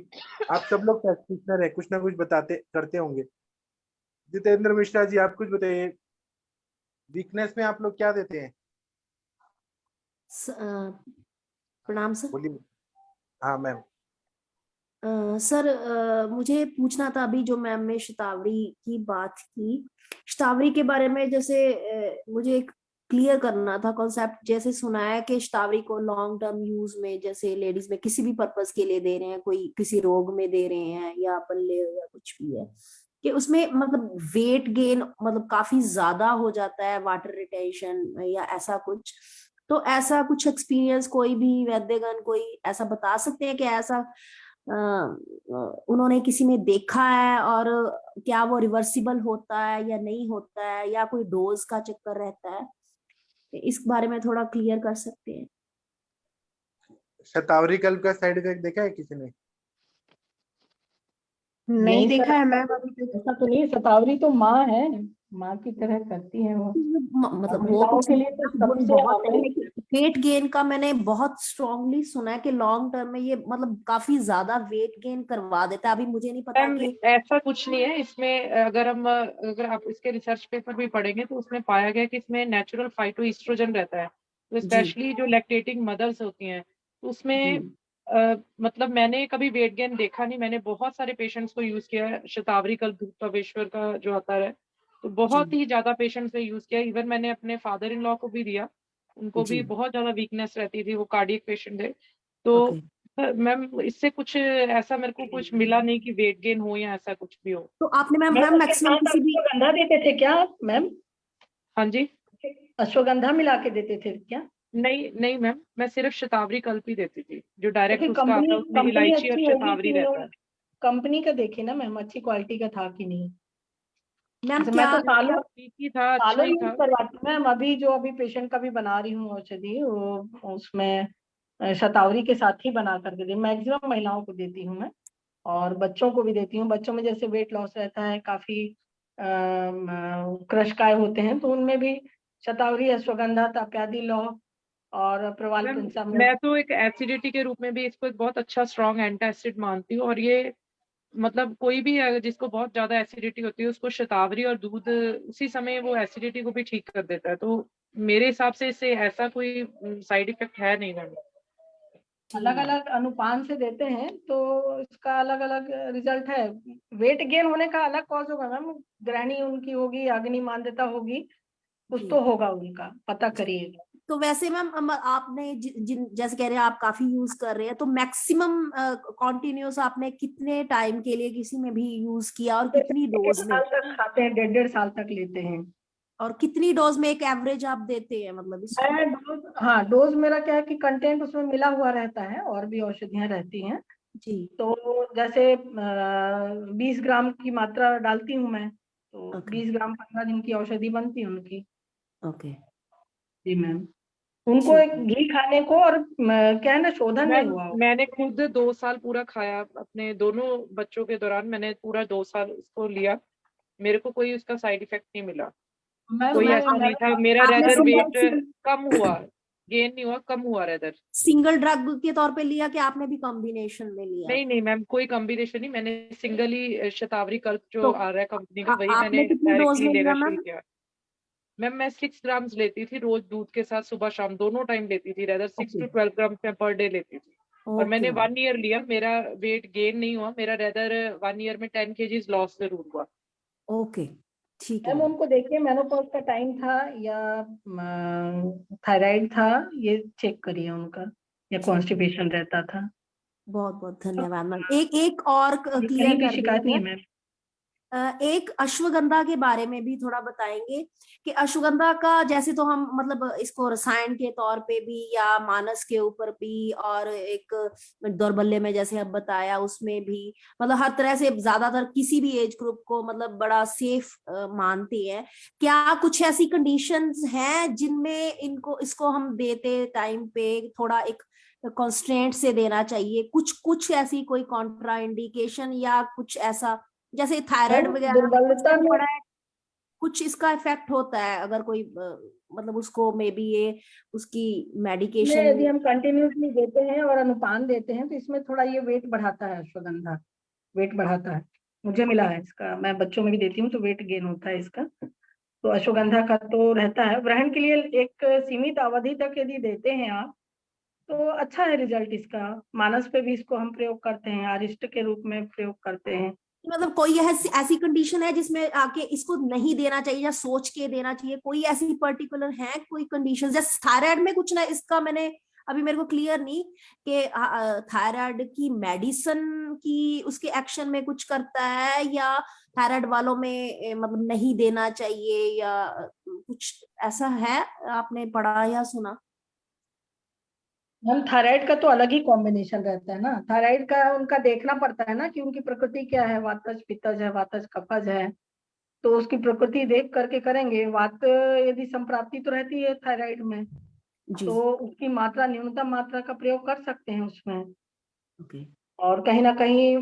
आप सब लोग प्रैक्टिशनर है, कुछ ना कुछ बताते करते होंगे। जितेंद्र मिश्रा जी, आप कुछ बताइए, वीकनेस में आप लोग क्या देते हैं? प्रणाम सर। बोलिए। हाँ मैम। सर मुझे पूछना था, अभी जो मैम ने शतावरी की बात की, शतावरी के बारे में जैसे मुझे एक क्लियर करना था कॉन्सेप्ट। जैसे सुना है कि शतावरी को लॉन्ग टर्म यूज में जैसे लेडीज में किसी भी पर्पस के लिए दे रहे हैं, कोई किसी रोग में दे रहे हैं या बल्ले या कुछ भी है, कि उसमें मतलब वेट गेन मतलब काफी ज्यादा हो जाता है, वाटर रिटेंशन या ऐसा कुछ। तो ऐसा कुछ एक्सपीरियंस कोई भी वैद्यगण कोई ऐसा बता सकते हैं कि ऐसा उन्होंने किसी में देखा है, और क्या वो रिवर्सिबल होता है या नहीं होता है, या कोई डोज का चक्कर रहता है? इस बारे में थोड़ा क्लियर कर सकते हैं? शतावरी कल्प का साइड इफेक्ट देखा है किसी ने? नहीं सर, देखा है मैम अभी तक। ऐसा तो नहीं, शतावरी तो माँ है, माँ की तरह करती हैं वो। मतलब वो महिलाओं तो के लिए तो गुण सबसे बहुत है, अहम लेकिन वेट गेन का मैंने बहुत स्ट्रांगली सुना है कि लॉन्ग टर्म में ये मतलब काफी ज्यादा वेट गेन करवा देता है। अभी मुझे नहीं पता मैम कि ऐसा कुछ नहीं है इसमें। अगर आप इसके रिसर्च पेपर भी पढ़ेंगे तो उसमें पाया गया कि इसमें नेचुरल फाइटो ईस्ट्रोजन रहता है, तो जी स्पेशली जो लैक्टेटिंग मदर्स होती हैं तो उसमें जी मतलब मैंने कभी वेट गेन देखा नहीं। मैंने बहुत सारे पेशेंट्स को यूज किया है, शतावरी कल्प धूपतापेश्वर का जो आता है, तो बहुत जी ही ज्यादा पेशेंट्स ने यूज किया। इवन मैंने अपने फादर इन लॉ को भी दिया, उनको जी भी बहुत ज्यादा वीकनेस रहती थी, वो कार्डियक पेशेंट थे। तो ओके। मैम इससे कुछ ऐसा मेरे को कुछ मिला नहीं कि वेट गेन हो या ऐसा कुछ भी हो। तो आपने मैम मैम मैम उसके मैक्सिमम साथ किसी भी अश्वगंधा देते थे क्या आप मैम? हाँ जी। अश्वगंधा मिला के देते थे क्या? नहीं नहीं मैम, मैं सिर्फ शतावरी कल्प ही देती थी, जो डायरेक्ट क्योंकि उसका आता है, उसमें कंपनी इलायची और अच्छी होगी कि शतावरी नहीं रहता होगी, है। कंपनी का देखिए ना मैम, अच्छी क्वालिटी का था कि नहीं। मैम जैसे मैं क्या तो क्या सालों ठीक ही था, अच्छा सालों ही यूज था। करवाती हूँ मैम। अभी पेशेंट का भी बना रही हूँ औषधि, वो उसमें शतावरी के साथ ही बना करके दी, मैक्सिमम महिलाओं को देती हूँ मैं, और बच्चों को भी देती हूँ। बच्चों में जैसे वेट लॉस रहता है, काफी कृशकाय होते हैं, तो उनमें भी शतावरी, अश्वगंधा, ताप्यादी लौह और प्रवाल मैम पंचामृत। मैं तो एक एसिडिटी के रूप में भी इसको एक बहुत अच्छा स्ट्रॉन्ग एंटासिड मानती हूँ। और ये मतलब कोई भी जिसको बहुत ज्यादा एसिडिटी होती है उसको शतावरी और दूध उसी समय वो एसिडिटी को भी ठीक कर देता है। तो मेरे हिसाब से इससे ऐसा कोई साइड इफेक्ट है नहीं मैम। अलग अलग अनुपान से देते हैं तो इसका अलग अलग रिजल्ट है। वेट गेन होने का अलग कॉज होगा मैम, ग्रहणी उनकी होगी, अग्नि मांद्यता होगी, कुछ जी तो होगा उनका, पता जी। करिएगा। तो वैसे मैम आपने जिन जैसे कह रहे हैं आप काफी यूज कर रहे हैं, तो मैक्सिमम कॉन्टिन्यूस आपने कितने टाइम के लिए किसी में भी यूज किया और जैसे कितनी एक डोज में? साल तक खाते हैं, 1.5 साल तक लेते हैं। और कितनी डोज में एक एवरेज आप देते हैं मतलब इसको? मैं डोज, हाँ डोज मेरा क्या है कि कंटेंट उसमें मिला हुआ रहता है, और भी औषधियाँ रहती हैं। जी तो जैसे 20 ग्राम की मात्रा डालती हूँ मैं, तो ओके 20 ग्राम 15 दिन की औषधि बनती है उनकी। ओके जी मैम, उनको ठीक एक है। घी खाने को, और क्या है ना, शोधन नहीं मैम हुआ हो। मैंने खुद 2 साल पूरा खाया, अपने दोनों बच्चों के दौरान मैंने पूरा 2 साल उसको लिया, मेरे को कोई उसका साइड इफेक्ट नहीं मिला। मैम तो कोई मैम ऐसा नहीं था, मेरा आपने रेदर सिंगल वेट कम हुआ, गेन नहीं हुआ, कम हुआ रेदर। सिंगल ड्रग के तौर पे लिया कि आपने भी कॉम्बिनेशन में लिया? नहीं नहीं मैम, कोई कॉम्बिनेशन नहीं, मैंने सिंगल ही शतावरी कल्प जो तो आ रहा है कंपनी का वही आपने मैंने कितनी डोज डायरेक्टली में लेना लिया शुरू मैम? किया। मैम मैं 6 ग्राम्स लेती थी रोज दूध के साथ, सुबह शाम दोनों टाइम लेती थी, रेदर 6 ओके to 12 ग्राम मैं पर डे लेती थी। और ओके मैंने 1 ईयर लिया, मेरा वेट गेन नहीं हुआ, मेरा रेदर 1 ईयर में 10 kgs लॉस जरूर हुआ। ओके ठीक है मैम मैम। उनको देखिए, मेनोपॉज का टाइम था या थायराइड था, ये चेक करिए उनका, या ठीक, कॉन्स्टिपेशन रहता था। बहुत बहुत धन्यवाद मैम। एक एक और क्लियर कहीं भी कर शिकायत देंगे। नहीं है मैम। एक अश्वगंधा के बारे में भी थोड़ा बताएंगे कि अश्वगंधा का जैसे तो हम मतलब इसको रसायन के तौर पे भी या मानस के ऊपर भी, और एक दौर्बल्य में जैसे अब बताया उसमें भी, मतलब हर तरह से ज्यादातर किसी भी एज ग्रुप को मतलब बड़ा सेफ मानते हैं। क्या कुछ ऐसी कंडीशंस हैं जिनमें इनको इसको हम देते टाइम पे थोड़ा एक कॉन्स्ट्रेंट से देना चाहिए? कुछ कुछ ऐसी कोई कॉन्ट्रा इंडिकेशन या कुछ ऐसा, जैसे थायराइड मैम वगैरह में कुछ दुर्बलता में, पड़ा है, कुछ इसका इफेक्ट होता है अगर कोई मतलब उसको मे बी ये उसकी मेडिकेशन? यदि हम कंटिन्यूसली देते हैं और अनुपान देते हैं, तो इसमें थोड़ा ये वेट बढ़ाता है, अश्वगंधा वेट बढ़ाता है। मुझे मिला है इसका, मैं बच्चों में भी देती हूँ तो वेट गेन होता है इसका। तो अश्वगंधा का तो रहता है, ग्रहण के लिए एक सीमित अवधि तक यदि देते हैं आप, तो अच्छा है रिजल्ट इसका। मानस पे भी इसको हम प्रयोग करते हैं, अरिष्ट के रूप में प्रयोग करते हैं। मतलब कोई ऐसी कंडीशन है जिसमें आके इसको नहीं देना चाहिए या सोच के देना चाहिए? कोई ऐसी पर्टिकुलर है कोई कंडीशन? जैसे थायराइड में कुछ ना, इसका मैंने अभी मेरे को क्लियर नहीं कि थायराइड की मेडिसिन की उसके एक्शन में कुछ करता है या थायराइड वालों में मतलब नहीं देना चाहिए या कुछ ऐसा है आपने पढ़ा या सुना? हम थायराइड का तो अलग ही कॉम्बिनेशन रहता है ना, थायराइड का उनका देखना पड़ता है ना कि उनकी प्रकृति क्या है, वातज पित्तज है, वातज कफज है, तो उसकी प्रकृति देख करके करेंगे। वात यदि संप्राप्ति तो रहती है थायराइड में, जी तो उसकी मात्रा, न्यूनतम मात्रा का प्रयोग कर सकते हैं उसमें। ओके और कहीं ना कहीं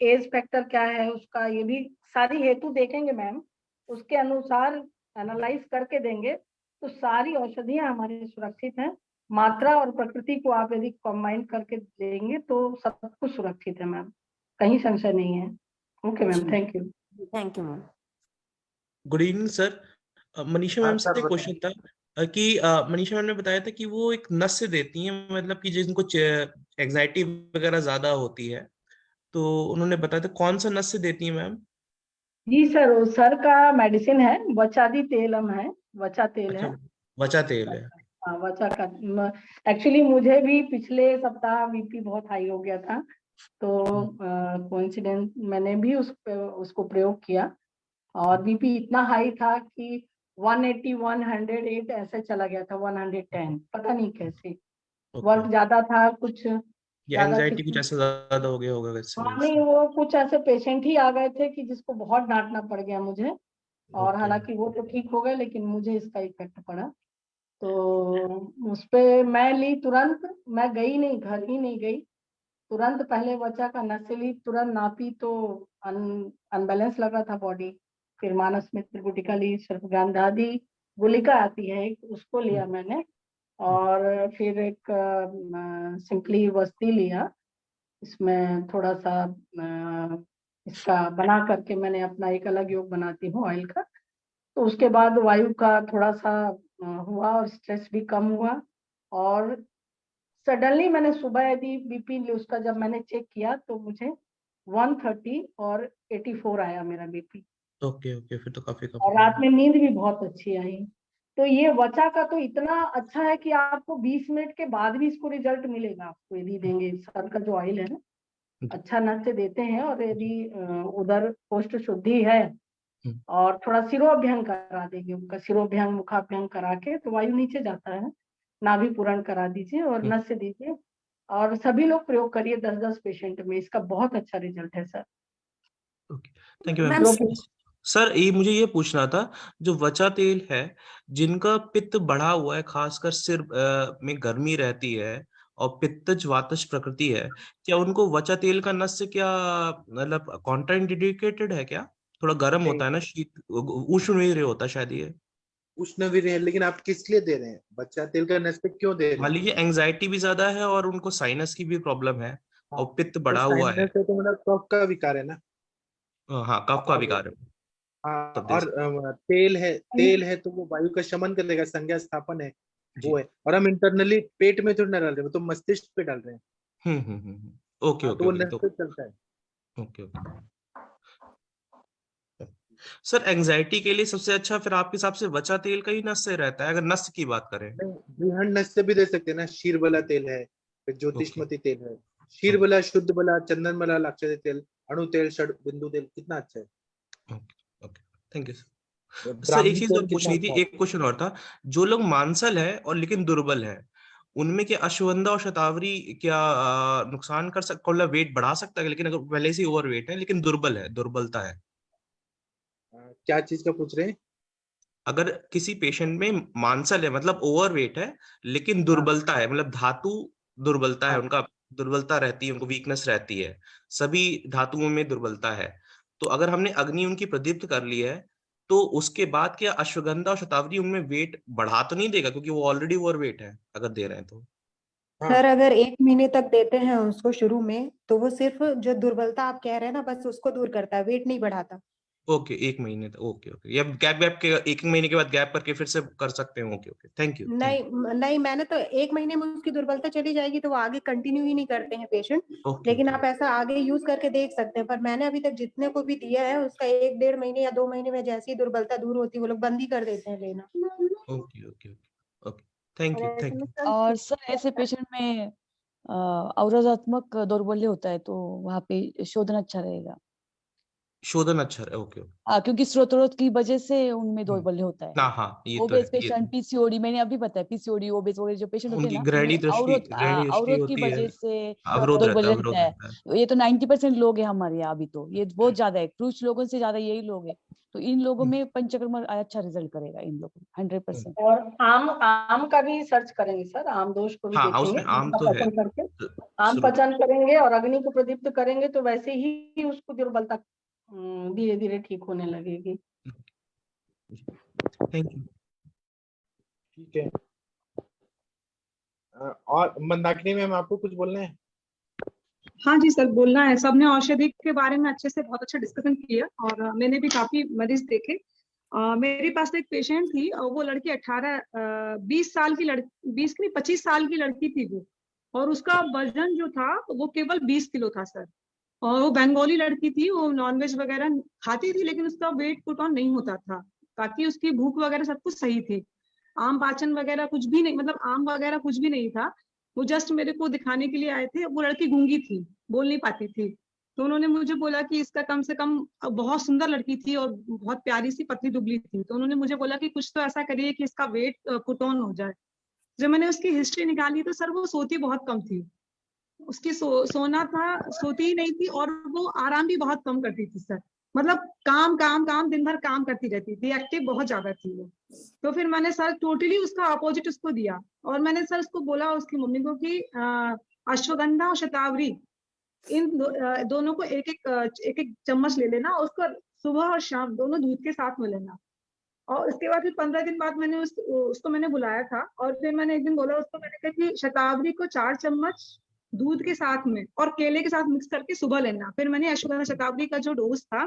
एज फैक्टर क्या है उसका, ये भी सारी हेतु देखेंगे मैम। उसके अनुसार एनालाइज करके देंगे तो सारी औषधियां हमारी सुरक्षित हैं। मात्रा और प्रकृति को आप यदि कंबाइन करके देंगे तो सब कुछ सुरक्षित है मैम, कहीं संशय नहीं है। Okay ma'am, thank you. Thank you ma'am. Good evening sir. Manisha हाँ मैम सर, से बताइए। क्वेश्चन था कि मनीषा मैम ने बताया था कि वो एक नस से देती हैं, मतलब कि जिनको एंजाइटी वगैरह ज्यादा होती है, तो उन्होंने बताया था कौन सा नस से देती हैं मैम? जी सर, वो सर का मेडिसिन है, वचादी तेलम है, वचा तेल अच्छा, है। वचा तेल है। हाँ, वचा का। एक्चुअली मुझे भी पिछले सप्ताह बीपी बहुत हाई हो गया था, तो कोइंसिडेंस मैंने भी उसको प्रयोग किया और बीपी इतना हाई था कि 180 108 ऐसे चला गया था, 110 पता नहीं कैसे। वर्क ज्यादा था, कुछ ये ज्यादा एंजाइटी कुछ किसी। ऐसा ज्यादा हो गया होगा वैसे। हाँ नहीं, वो कुछ ऐसे पेशेंट ही आ गए थे कि जिसको बहुत डांटना पड़ गया मुझे, और हालांकि वो तो ठीक हो गए लेकिन मुझे इसका इफेक्ट पड़ा। तो उस पे मैं ली तुरंत, मैं गई नहीं, घर ही नहीं गई, तुरंत पहले वचा का नशे ली, तुरंत नापी तो अनबैलेंस लग रहा था बॉडी। फिर मानस मित्र गुटिका ली, सर्पगंधादि गुलिका आती है एक, उसको लिया मैंने, और फिर एक सिंपली वस्ती लिया। इसमें थोड़ा सा इसका बना करके मैंने अपना एक अलग योग बनाती हूँ ऑयल का। तो उसके बाद वायु का थोड़ा सा हुआ और स्ट्रेस भी कम हुआ, और सडनली मैंने सुबह यदि बीपी उसका जब मैंने चेक किया तो मुझे 130 और 84 आया मेरा बीपी, ओके ओके, फिर तो काफी कम और रात में नींद भी बहुत अच्छी आई। तो ये वचा का तो इतना अच्छा है कि आपको 20 मिनट के बाद भी इसको रिजल्ट मिलेगा, आपको यदि देंगे। सर का जो ऑयल है ना, अच्छा नस से देते हैं, और यदि उधर कोष्ठ शुद्धि है और थोड़ा सिरोभ्यंग करा देंगे, उनका सिरोभ्यंग मुखाभ्यंग करा के तो वायु नीचे जाता है, नाभि पूरण करा दीजिए और नस से दीजिए, और सभी लोग प्रयोग करिए 10-10 पेशेंट में, इसका बहुत अच्छा रिजल्ट है sir. Thank you ma'am. Sir ये मुझे ये पूछना था, जो वचा तेल है, जिनका पित्त बढ़ा हुआ है, खासकर सिर में गर्मी रहती है और पित्तज वातज प्रकृति है, क्या उनको वचा तेल का नस से क्या मतलब कॉन्ट्राइंडिकेटेड है क्या? थोड़ा गर्म होता है ना, शीत उष्ण होता है शायद ये। उष्णवीर्य है, लेकिन आप किस लिए दे रहे हैं? बच्चा तेल का नस पे क्यों दे रहे मान हैं? लीजिए एंजाइटी भी ज्यादा है और उनको साइनस की भी प्रॉब्लम है और पित्त बढ़ा तो हुआ है। साइनस है तो मतलब कफ का विकार है ना। हाँ, कफ का विकार है। हाँ, तब और तेल है तो वो वायु का शमन करेगा, संज्ञा स्थापन है वो है। और हम इंटरनली पेट में थोड़ी ना डाल रहे हैं, तो मस्तिष्क पे डाल रहे हैं। ओके तो ओके वो ओके, नस तो पे चलता है। Okay okay. सर एंजाइटी के लिए सबसे अच्छा फिर आपके हिसाब से वचा तेल का ही नस से रहता है, अगर नस की बात करें? नहीं, बृहन नस से भी दे सकते हैं ना, शीरबला तेल है, फिर ज्योतिषमती तेल है, शीरबला, शुद्ध बला, चंदनबला, लाक्षादी तेल, अणु तेल, षड बिंदु तेल, कितना अच्छा है। Thank you sir. सर एक ब्राह्मी चीज तेल और कितना पूछनी थी, अच्छा है। एक क्वेश्चन और था। जो लोग मांसल है और लेकिन दुर्बल है, उनमें क्या अश्वगंधा और शतावरी क्या नुकसान कर सकता, मतलब वेट बढ़ा सकता है? लेकिन अगर पहले से ओवर वेट है लेकिन दुर्बल है, दुर्बलता है, क्या चीज का पूछ रहे हैं? अगर किसी पेशेंट में मांसल है मतलब ओवर वेट है लेकिन दुर्बलता है, मतलब धातु दुर्बलता है उनका, दुर्बलता रहती है, उनको वीकनेस रहती है, सभी धातुओं में दुर्बलता है, तो अगर हमने अग्नि उनकी प्रदीप्त कर ली है, तो उसके बाद क्या अश्वगंधा और शतावरी उनमें वेट बढ़ा तो नहीं देगा, क्योंकि वो ऑलरेडी ओवर वेट है अगर दे रहे हैं तो? सर अगर 1 महीने तक देते हैं उसको शुरू में, तो वो सिर्फ जो दुर्बलता आप कह रहे हैं ना, बस उसको दूर करता है, वेट नहीं बढ़ाता। ओके, 1 महीने तक, ओके ओके, या गैप के 1 महीने के बाद गैप करके फिर से कर सकते हैं? Okay okay, thank you. नहीं, मैंने तो 1 महीने में उसकी दुर्बलता चली जाएगी तो वो आगे कंटिन्यू ही नहीं करते हैं पेशेंट, लेकिन आप ऐसा आगे यूज करके देख सकते हैं। पर मैंने अभी तक जितने को भी दिया है उसका 1-1.5 महीने या 2 महीने में जैसी दुर्बलता दूर होती है वो लोग बंद ही कर देते हैं लेना। Okay okay okay, thank you thank you. और सर ऐसे पेशेंट में अवरोधात्मक दौर्बल्य होता है तो वहाँ पे शोधन अच्छा रहेगा। शोधन अच्छा है, ओके ओके। हाँ, क्योंकि स्रोत की वजह से उनमें दौर्बल्य होता है। हाँ, ये तो ओबेस है, ये पेशेंट, पीसीओडी, मैंने अभी बताया, पीसीओडी ओबेस वगैरह जो पेशेंट होते हैं उनकी ना, ग्रहणी उनमें दृष्टि अवरोध की होती है, वजह से अवरोध दौर्बल्य अवरोध रहता रहता है। है। ये तो 90% लोग हैं हमारे यहाँ, अभी तो ये बहुत ज्यादा है, पुरुष लोगों से ज्यादा यही लोग हैं, तो इन लोगों में पंचकर्म अच्छा रिजल्ट करेगा, इन लोगों में 100%। और आम का भी सर्च करेंगे सर, आम दोष को भी हाँ, देखेंगे, उसमें आम उसका तो है, पचन करके, आम पचन करेंगे और अग्नि को प्रदीप्त करेंगे तो वैसे ही उसको दुर्बलता धीरे धीरे ठीक होने लगेगी। Thank you. ठीक है। और मंदाकिनी मैम आपको कुछ बोलना है? हाँ जी सर, बोलना है। सबने औषधि के बारे में अच्छे से बहुत अच्छा डिस्कशन किया और मैंने भी काफी मरीज देखे। मेरे पास एक पेशेंट थी और वो लड़की 20 साल की लड़की, 20 की नहीं 25 साल की लड़की थी वो, और उसका वजन जो था वो केवल 20 किलो था सर। और वो बंगाली लड़की थी, वो नॉनवेज वगैरह खाती थी लेकिन उसका वेट पुट ऑन नहीं होता था, ताकि उसकी भूख वगैरह सब कुछ सही थी। आम पाचन वगैरह कुछ भी नहीं, मतलब आम वगैरह कुछ भी नहीं था। वो जस्ट मेरे को दिखाने के लिए आए थे। वो लड़की गूंगी थी, बोल नहीं पाती थी। तो उन्होंने मुझे बोला कि इसका कम से कम, बहुत सुंदर लड़की थी और बहुत प्यारी सी पतली दुबली थी, तो उन्होंने मुझे बोला कि कुछ तो ऐसा करिए कि इसका वेट पुट ऑन हो जाए। जब मैंने उसकी हिस्ट्री निकाली तो सर वो सोती बहुत कम थी। उसकी सोना था, सोती ही नहीं थी, और वो आराम भी बहुत कम करती थी सर। मतलब काम काम काम, दिन भर काम करती रहती थी, एक्टिव बहुत ज्यादा थी वो। तो फिर मैंने सर टोटली उसका अपोजिट उसको दिया, और मैंने सर उसको बोला उसकी मम्मी को कि अश्वगंधा और शतावरी इन दोनों को एक एक चम्मच ले लेना, उसको सुबह और शाम दोनों दूध के साथ में लेना। और उसके बाद फिर 15 दिन बाद मैंने उसको मैंने बुलाया था, और फिर मैंने एक दिन बोला उसको, मैंने कहा कि शतावरी को 4 चम्मच दूध के साथ में और केले के साथ मिक्स करके सुबह लेना। फिर मैंने अश्वगंधा शतावरी का जो डोज था,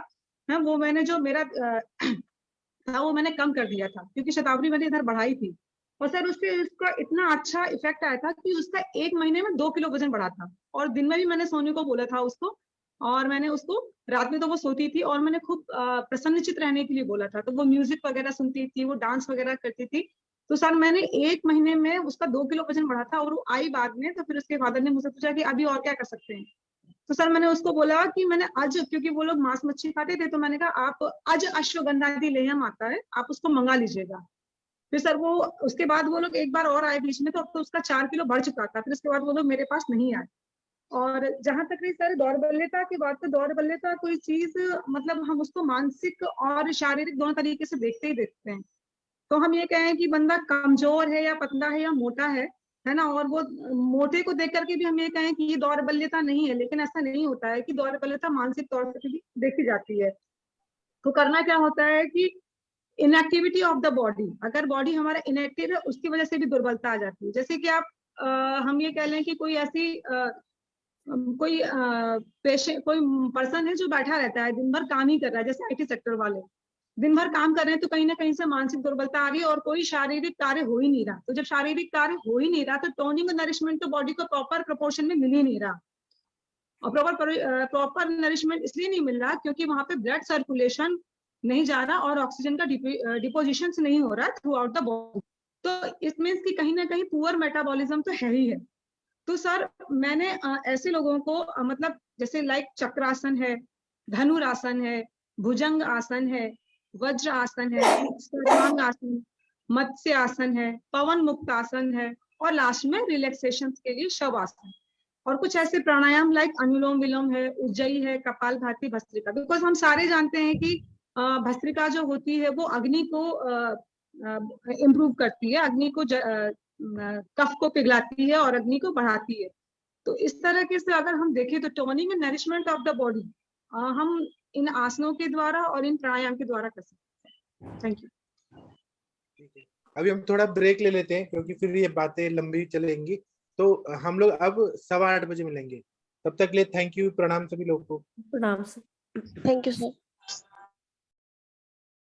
वो मैंने जो मेरा था वो मैंने कम कर दिया था, क्योंकि शतावरी मैंने इधर बढ़ाई थी। और सर उसका इतना अच्छा इफेक्ट आया था कि उसका 1 महीने में 2 किलो वजन बढ़ा था। और दिन में भी मैंने सोने को बोला था उसको, और मैंने उसको, रात में तो वो सोती थी, और मैंने खूब प्रसन्नचित रहने के लिए बोला था, तो वो म्यूजिक वगैरह सुनती थी, वो डांस वगैरह करती थी। तो सर मैंने 1 महीने में उसका 2 किलो वजन बढ़ा था। और वो आई बाद में, तो फिर उसके फादर ने मुझसे पूछा कि अभी और क्या कर सकते हैं। तो सर मैंने उसको बोला कि मैंने आज, क्योंकि वो लोग मांस मच्छी खाते थे, तो मैंने कहा आप आज अश्वगंधा लेहम आता है, आप उसको मंगा लीजिएगा। फिर सर वो, उसके बाद वो लोग एक बार और आए बीच में, तो अब तो उसका 4 किलो बढ़ चुका था। फिर उसके बाद वो लोग मेरे पास नहीं आए। और जहां तक रही सर दौर्बल्यता की बात, तो दौर्बल्यता कोई चीज, मतलब हम उसको मानसिक और शारीरिक दोनों तरीके से देखते ही देखते हैं। तो हम ये कहें कि बंदा कमजोर है या पतला है या मोटा है ना, और वो मोटे को देख करके भी हम ये कहें कि ये दौर्बल्यता नहीं है, लेकिन ऐसा नहीं होता है कि दौर्बल्यता मानसिक तौर से भी देखी जाती है। तो करना क्या होता है कि इनएक्टिविटी ऑफ द बॉडी, अगर बॉडी हमारा इनएक्टिव है उसकी वजह से भी दुर्बलता आ जाती है। जैसे कि आप हम ये कह लें कि कोई ऐसी कोई पेशेंट, कोई पर्सन है जो बैठा रहता है, दिन भर काम ही कर रहा है, जैसे आईटी सेक्टर वाले दिन भर काम कर रहे हैं, तो कहीं ना कहीं से मानसिक दुर्बलता आ रही है और कोई शारीरिक कार्य हो ही नहीं रहा। तो जब शारीरिक कार्य हो ही नहीं रहा, तो टोनिंग और नरिशमेंट तो बॉडी को प्रॉपर प्रोपोर्शन में मिल ही नहीं रहा। और प्रॉपर नरिशमेंट इसलिए नहीं मिल रहा क्योंकि वहां पे ब्लड सर्कुलेशन नहीं जा रहा और ऑक्सीजन का डिपोजिशन नहीं हो रहा थ्रू आउट द बॉडी। तो इट मीन्स कि कहीं ना कहीं पुअर मेटाबॉलिज्म तो है ही है। तो सर मैंने ऐसे लोगों को मतलब जैसे लाइक चक्रासन है, धनुरासन है, भुजंग आसन है, वज्र आसन है, सर्वांग आसन, मत्स्य आसन है, पवन मुक्त आसन है, और लास्ट में रिलैक्सेशन के लिए शव आसन। और कुछ ऐसे प्राणायाम लाइक अनुलोम विलोम है, उज्जयी है, कपालभाति, भस्त्रिका। बिकॉज हम सारे जानते हैं कि भस्त्रिका जो होती है वो अग्नि को इम्प्रूव करती है, अग्नि को कफ को पिघलाती है और अग्नि को बढ़ाती है। तो इस तरह से अगर हम देखें तो toning and nourishment of the body हम इन आसनों के द्वारा और इन प्राणायाम के द्वारा कर सकते हैं। Thank you. अभी हम थोड़ा ब्रेक ले लेते हैं क्योंकि फिर ये बातें लंबी चलेंगी। तो हम लोग अब 8:15 बजे मिलेंगे। तब तक के लिए थैंक यू, प्रणाम सभी लोगों को। प्रणाम सर। Thank you sir.